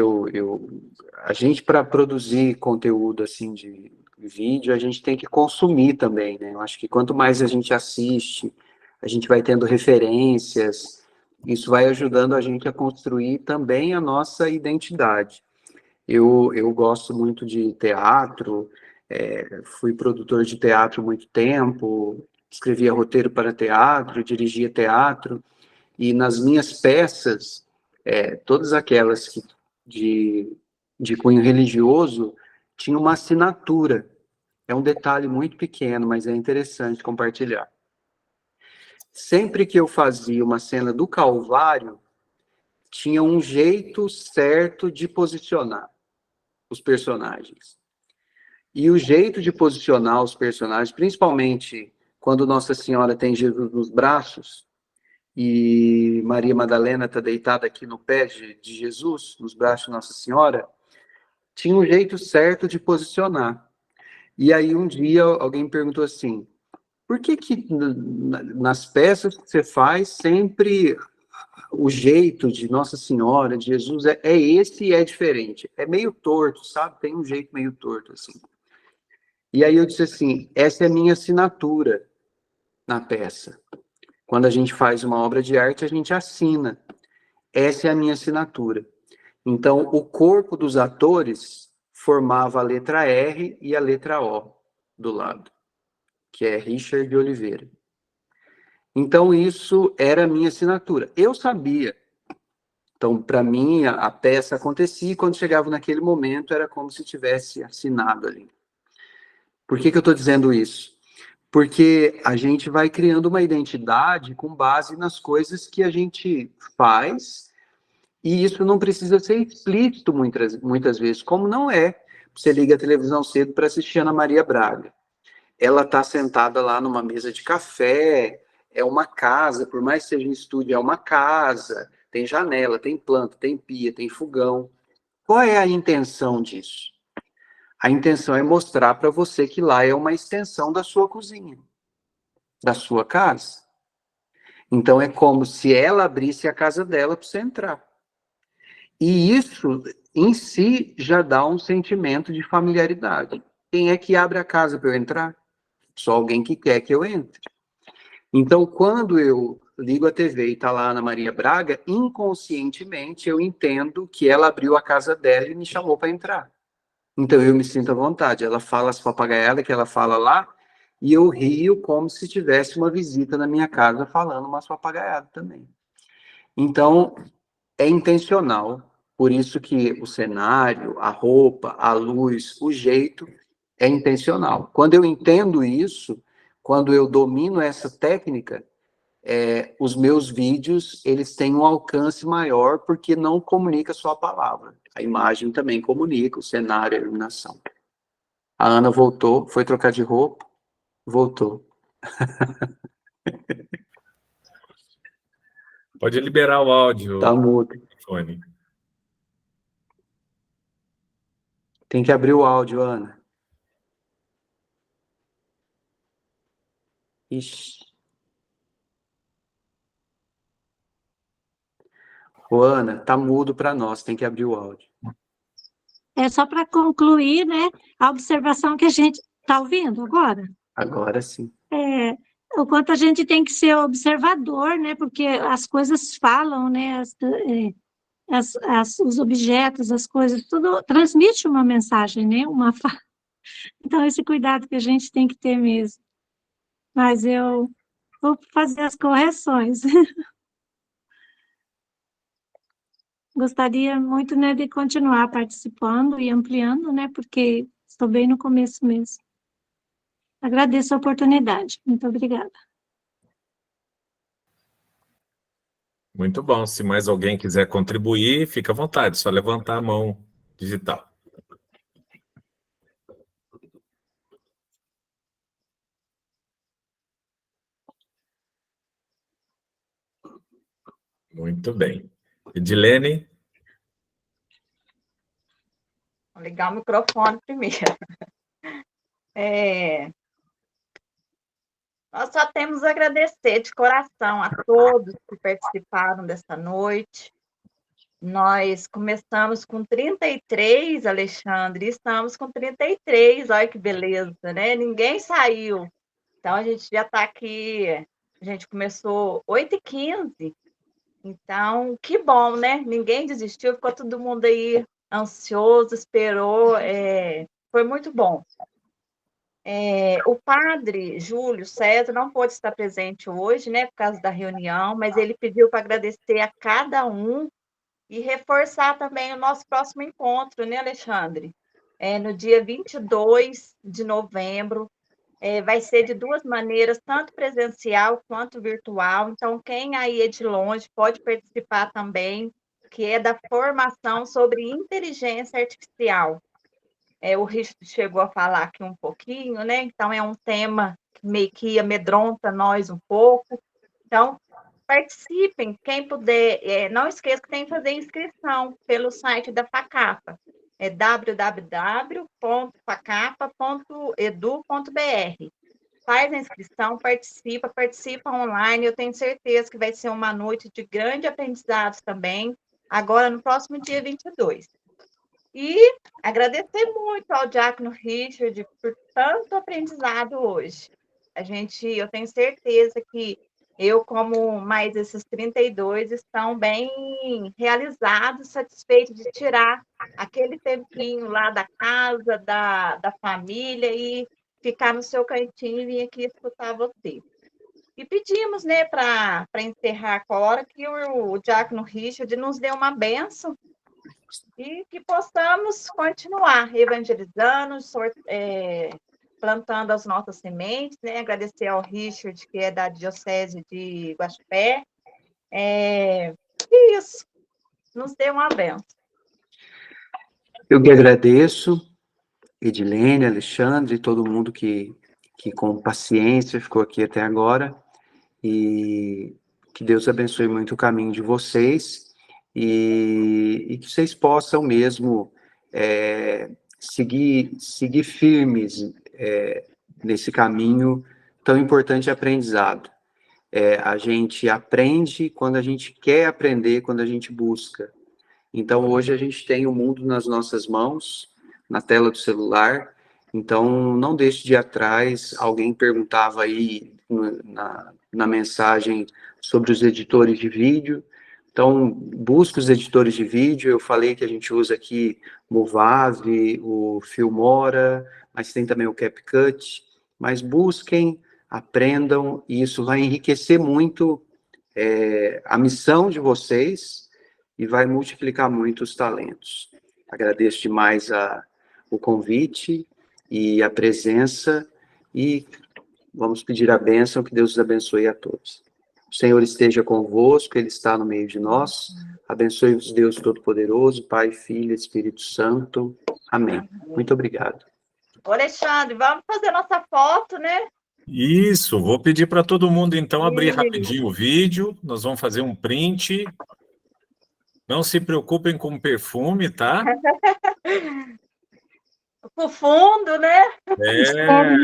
A gente, para produzir conteúdo assim de vídeo, a gente tem que consumir também, né? Eu acho que quanto mais a gente assiste, a gente vai tendo referências, isso vai ajudando a gente a construir também a nossa identidade. Eu gosto muito de teatro, fui produtor de teatro há muito tempo, escrevia roteiro para teatro, dirigia teatro, e nas minhas peças, todas aquelas de cunho religioso, tinham uma assinatura. É um detalhe muito pequeno, mas é interessante compartilhar. Sempre que eu fazia uma cena do Calvário, tinha um jeito certo de posicionar os personagens. E o jeito de posicionar os personagens, principalmente quando Nossa Senhora tem Jesus nos braços, e Maria Madalena está deitada aqui no pé de Jesus, nos braços de Nossa Senhora, tinha um jeito certo de posicionar. E aí um dia alguém me perguntou assim, por que nas peças que você faz sempre o jeito de Nossa Senhora, de Jesus, é esse e é diferente? É meio torto, sabe? Tem um jeito meio torto, assim. E aí eu disse assim, essa é a minha assinatura na peça. Quando a gente faz uma obra de arte, a gente assina. Essa é a minha assinatura. Então, o corpo dos atores formava a letra R e a letra O do lado, que é Richard de Oliveira. Então, isso era a minha assinatura. Eu sabia. Então, para mim, a peça acontecia e quando chegava naquele momento, era como se tivesse assinado ali. Por que eu estou dizendo isso? Porque a gente vai criando uma identidade com base nas coisas que a gente faz. E isso não precisa ser explícito muitas vezes, como não é. Você liga a televisão cedo para assistir Ana Maria Braga. Ela está sentada lá numa mesa de café, é uma casa, por mais que seja um estúdio, é uma casa, tem janela, tem planta, tem pia, tem fogão. Qual é a intenção disso? A intenção é mostrar para você que lá é uma extensão da sua cozinha, da sua casa. Então é como se ela abrisse a casa dela para você entrar. E isso, em si, já dá um sentimento de familiaridade. Quem é que abre a casa para eu entrar? Só alguém que quer que eu entre. Então, quando eu ligo a TV e está lá a Ana Maria Braga, inconscientemente eu entendo que ela abriu a casa dela e me chamou para entrar. Então eu me sinto à vontade. Ela fala as papagaiadas que ela fala lá e eu rio como se tivesse uma visita na minha casa falando umas papagaiadas também. Então, é intencional, por isso que o cenário, a roupa, a luz, o jeito é intencional. Quando eu entendo isso, quando eu domino essa técnica, os meus vídeos eles têm um alcance maior porque não comunica só a palavra. A imagem também comunica, o cenário, a iluminação. A Ana voltou, foi trocar de roupa, voltou. Pode liberar o áudio, Tá mudo. Fone. Tem que abrir o áudio, Ana. Ixi. Ô, Ana, tá mudo para nós, tem que abrir o áudio. é só para concluir, né, a observação que a gente está ouvindo agora. Agora sim. o quanto a gente tem que ser observador, né? Porque as coisas falam, né? Os objetos, as coisas, tudo transmite uma mensagem, né? Então, esse cuidado que a gente tem que ter mesmo. Mas eu vou fazer as correções. Gostaria muito, né, de continuar participando e ampliando, né? Porque estou bem no começo mesmo. Agradeço a oportunidade. Muito obrigada. Muito bom. Se mais alguém quiser contribuir, fica à vontade, só levantar a mão digital. Muito bem. Edilene? Vou ligar o microfone primeiro. Nós só temos a agradecer de coração a todos que participaram dessa noite. Nós começamos com 33, Alexandre, e estamos com 33, olha que beleza, né? Ninguém saiu. Então, a gente já está aqui, a gente começou 8h15, então, que bom, né? Ninguém desistiu, ficou todo mundo aí ansioso, esperou, foi muito bom. O padre Júlio César não pôde estar presente hoje, né, por causa da reunião, mas ele pediu para agradecer a cada um e reforçar também o nosso próximo encontro, né, Alexandre? No dia 22 de novembro, vai ser de duas maneiras, tanto presencial quanto virtual. Então, quem aí é de longe pode participar também, que é da formação sobre inteligência artificial. O Richard chegou a falar aqui um pouquinho, né? Então, é um tema que meio que amedronta nós um pouco. Então, participem, quem puder. Não esqueça que tem que fazer inscrição pelo site da Facapa. É www.facapa.edu.br. Faz a inscrição, participa online. Eu tenho certeza que vai ser uma noite de grande aprendizado também, agora no próximo dia 22. E agradecer muito ao Diácono Richard por tanto aprendizado hoje. Eu tenho certeza que eu, como mais esses 32, estão bem realizados, satisfeitos de tirar aquele tempinho lá da casa, da família e ficar no seu cantinho e vir aqui escutar você. E pedimos, né, para encerrar agora, que o Diácono Richard nos dê uma bênção e que possamos continuar evangelizando, plantando as nossas sementes, né? Agradecer ao Richard, que é da Diocese de Guaxupé. Isso, nos dê uma benção. Eu que agradeço, Edilene, Alexandre, todo mundo que com paciência ficou aqui até agora, e que Deus abençoe muito o caminho de vocês, e que vocês possam mesmo seguir firmes nesse caminho tão importante de aprendizado. A gente aprende quando a gente quer aprender, quando a gente busca. Então, hoje a gente tem o mundo nas nossas mãos, na tela do celular, então não deixe de ir atrás. Alguém perguntava aí na mensagem sobre os editores de vídeo, então busque os editores de vídeo. Eu falei que a gente usa aqui o Movavi, o Filmora, mas tem também o CapCut, mas busquem, aprendam, e isso vai enriquecer muito a missão de vocês e vai multiplicar muito os talentos. Agradeço demais o convite e a presença, e vamos pedir a bênção, que Deus os abençoe a todos. O Senhor esteja convosco, Ele está no meio de nós. Abençoe-vos, Deus Todo-Poderoso, Pai, Filho e Espírito Santo. Amém. Muito obrigado. Alexandre, vamos fazer nossa foto, né? Isso, vou pedir para todo mundo, então, abrir rapidinho o vídeo. Nós vamos fazer um print. Não se preocupem com perfume, tá? Pro fundo, né?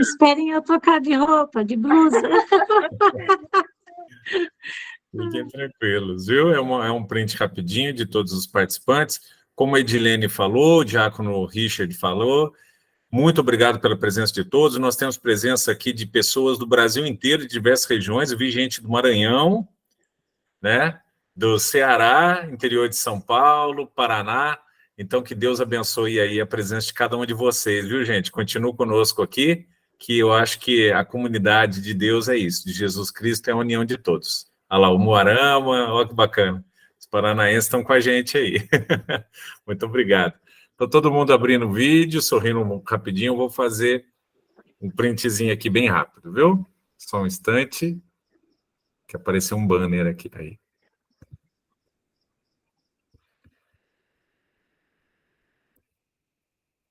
Esperem eu trocar de roupa, de blusa. Fiquem tranquilos, viu? É um print rapidinho de todos os participantes. Como a Edilene falou, o Diácono Richard falou, Muito obrigado pela presença de todos. Nós temos presença aqui de pessoas do Brasil inteiro, de diversas regiões. Eu vi gente do Maranhão, né? Do Ceará, interior de São Paulo, Paraná. Então, que Deus abençoe aí a presença de cada um de vocês, viu, gente? Continue conosco aqui, que eu acho que a comunidade de Deus é isso, de Jesus Cristo é a união de todos. Olha lá, o Moarama, olha que bacana. Os paranaenses estão com a gente aí. Muito obrigado. Então, todo mundo abrindo o vídeo, sorrindo rapidinho, eu vou fazer um printzinho aqui bem rápido, viu? Só um instante, que apareceu um banner aqui. Aí.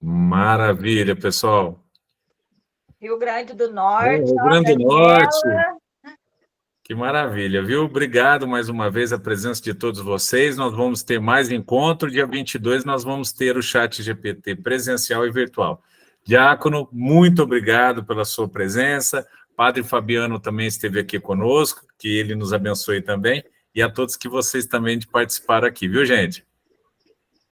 Maravilha, pessoal. Rio Grande do Norte, Rio ó, Grande do Daniela. Norte. Que maravilha, viu? Obrigado mais uma vez a presença de todos vocês. Nós vamos ter mais encontro. Dia 22 nós vamos ter o Chat GPT presencial e virtual. Diácono, muito obrigado pela sua presença. Padre Fabiano também esteve aqui conosco, que ele nos abençoe também. E a todos que vocês também participaram aqui, viu, gente?